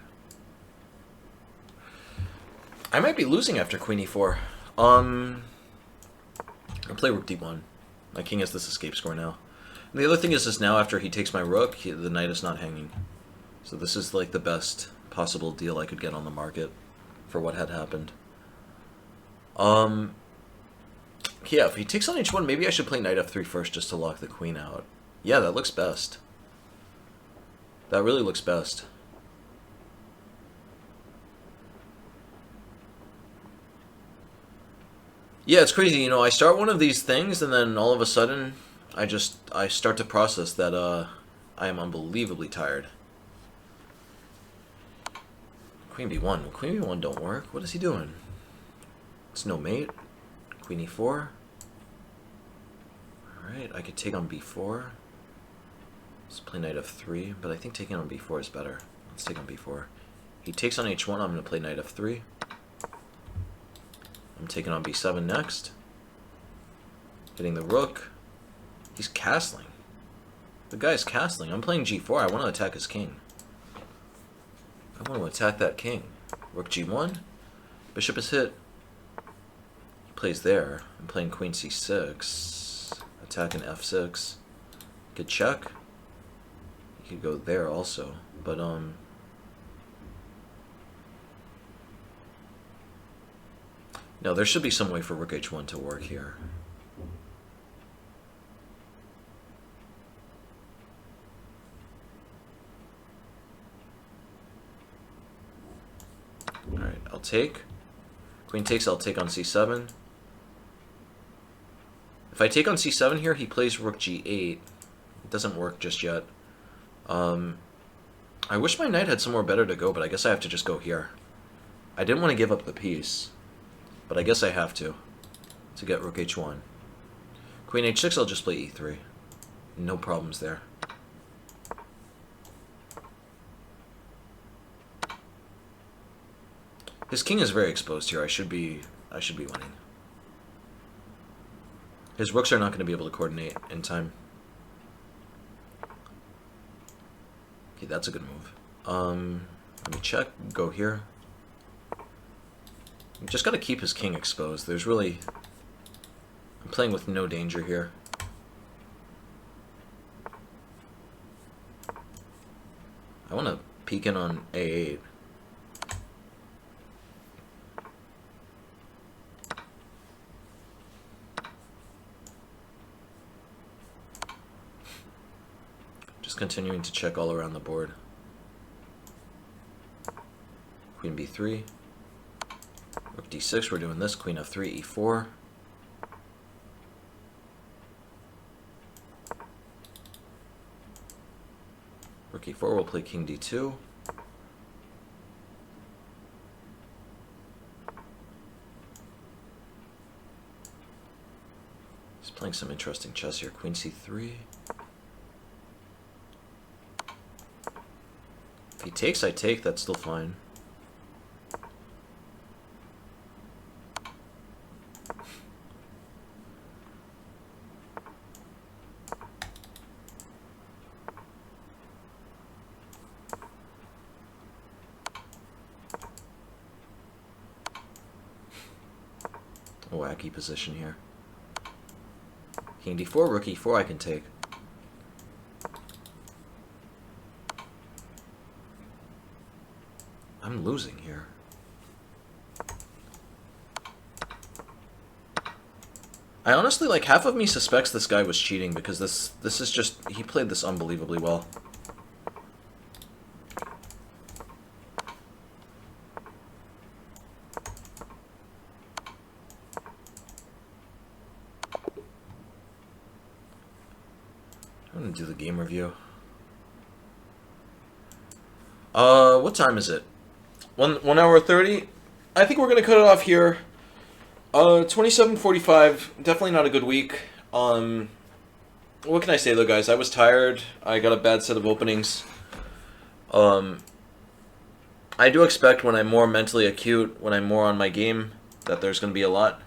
I might be losing after queen e4. I'll play rook d1. My king has this escape score now. And the other thing is now after he takes my rook, the knight is not hanging. So this is like the best possible deal I could get on the market for what had happened. Yeah, if he takes on h1, maybe I should play knight f3 first just to lock the queen out. Yeah, that looks best. That really looks best. Yeah, it's crazy, you know, I start one of these things and then all of a sudden I start to process that I am unbelievably tired. Queen b1. Queen b1 don't work. What is he doing? It's no mate. Queen e4. Alright, I could take on b4. Let's play knight f3, but I think taking on b4 is better. Let's take on b4. He takes on h1, I'm going to play knight f3. I'm taking on b7 next. Hitting the rook. He's castling. The guy's castling. I'm playing g4. I want to attack his king. I want to attack that king. Rook g1. Bishop is hit. He plays there. I'm playing queen c6. Attacking f6. Good check. He could go there also. But, no, there should be some way for rook h1 to work here. Alright, I'll take. Queen takes, I'll take on c7. If I take on c7 here, he plays rook g8. It doesn't work just yet. I wish my knight had somewhere better to go, but I guess I have to just go here. I didn't want to give up the piece, but I guess I have to get rook h1. Queen h6, I'll just play e3. No problems there. His king is very exposed here. I should be winning. His rooks are not going to be able to coordinate in time. Okay, that's a good move. Let me check. Go here. You just got to keep his king exposed. There's really... I'm playing with no danger here. I want to peek in on a8. Just continuing to check all around the board. Queen b3. Rook d6, we're doing this. Queen f3, e4. Rook e4, we'll play king d2. playing some interesting chess here. Queen c3. If he takes, I take. That's still fine. A wacky position here. King d4, rook e4 I can take. I'm losing here. I honestly, like, half of me suspects this guy was cheating because this is just, he played this unbelievably well. I'm gonna do the game review. What time is it? 1 hour 30? I think we're gonna cut it off here. 27:45. Definitely not a good week. What can I say though, guys? I was tired. I got a bad set of openings. I do expect when I'm more mentally acute, when I'm more on my game, that there's gonna be a lot.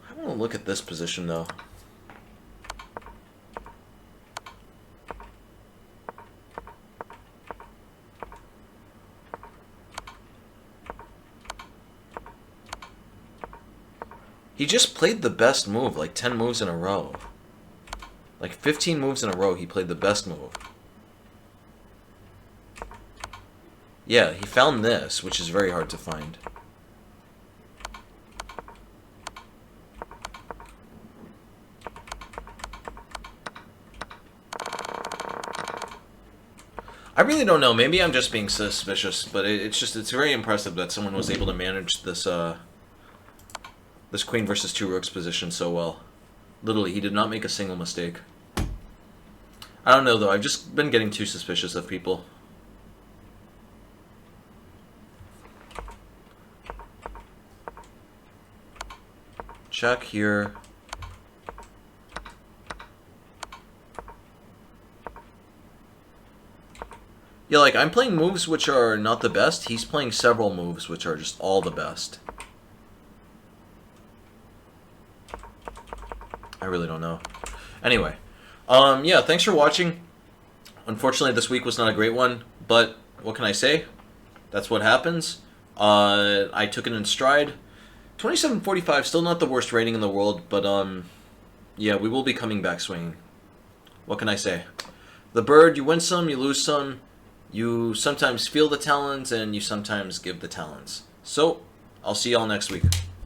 I want to look at this position though. He just played the best move, like 10 moves in a row. Like 15 moves in a row, he played the best move. Yeah, he found this, which is very hard to find. I really don't know. Maybe I'm just being suspicious, but it's very impressive that someone was able to manage this, this queen versus two rooks position so well. Literally, he did not make a single mistake. I don't know, though. I've just been getting too suspicious of people. Check here. Yeah, like, I'm playing moves which are not the best. He's playing several moves which are just all the best. I really don't know. Anyway, yeah, thanks for watching. Unfortunately, this week was not a great one, but what can I say? That's what happens. I took it in stride. 27:45, still not the worst rating in the world, but yeah, we will be coming back swinging. What can I say? The bird, you win some, you lose some. You sometimes feel the talents, and you sometimes give the talents. So, I'll see y'all next week.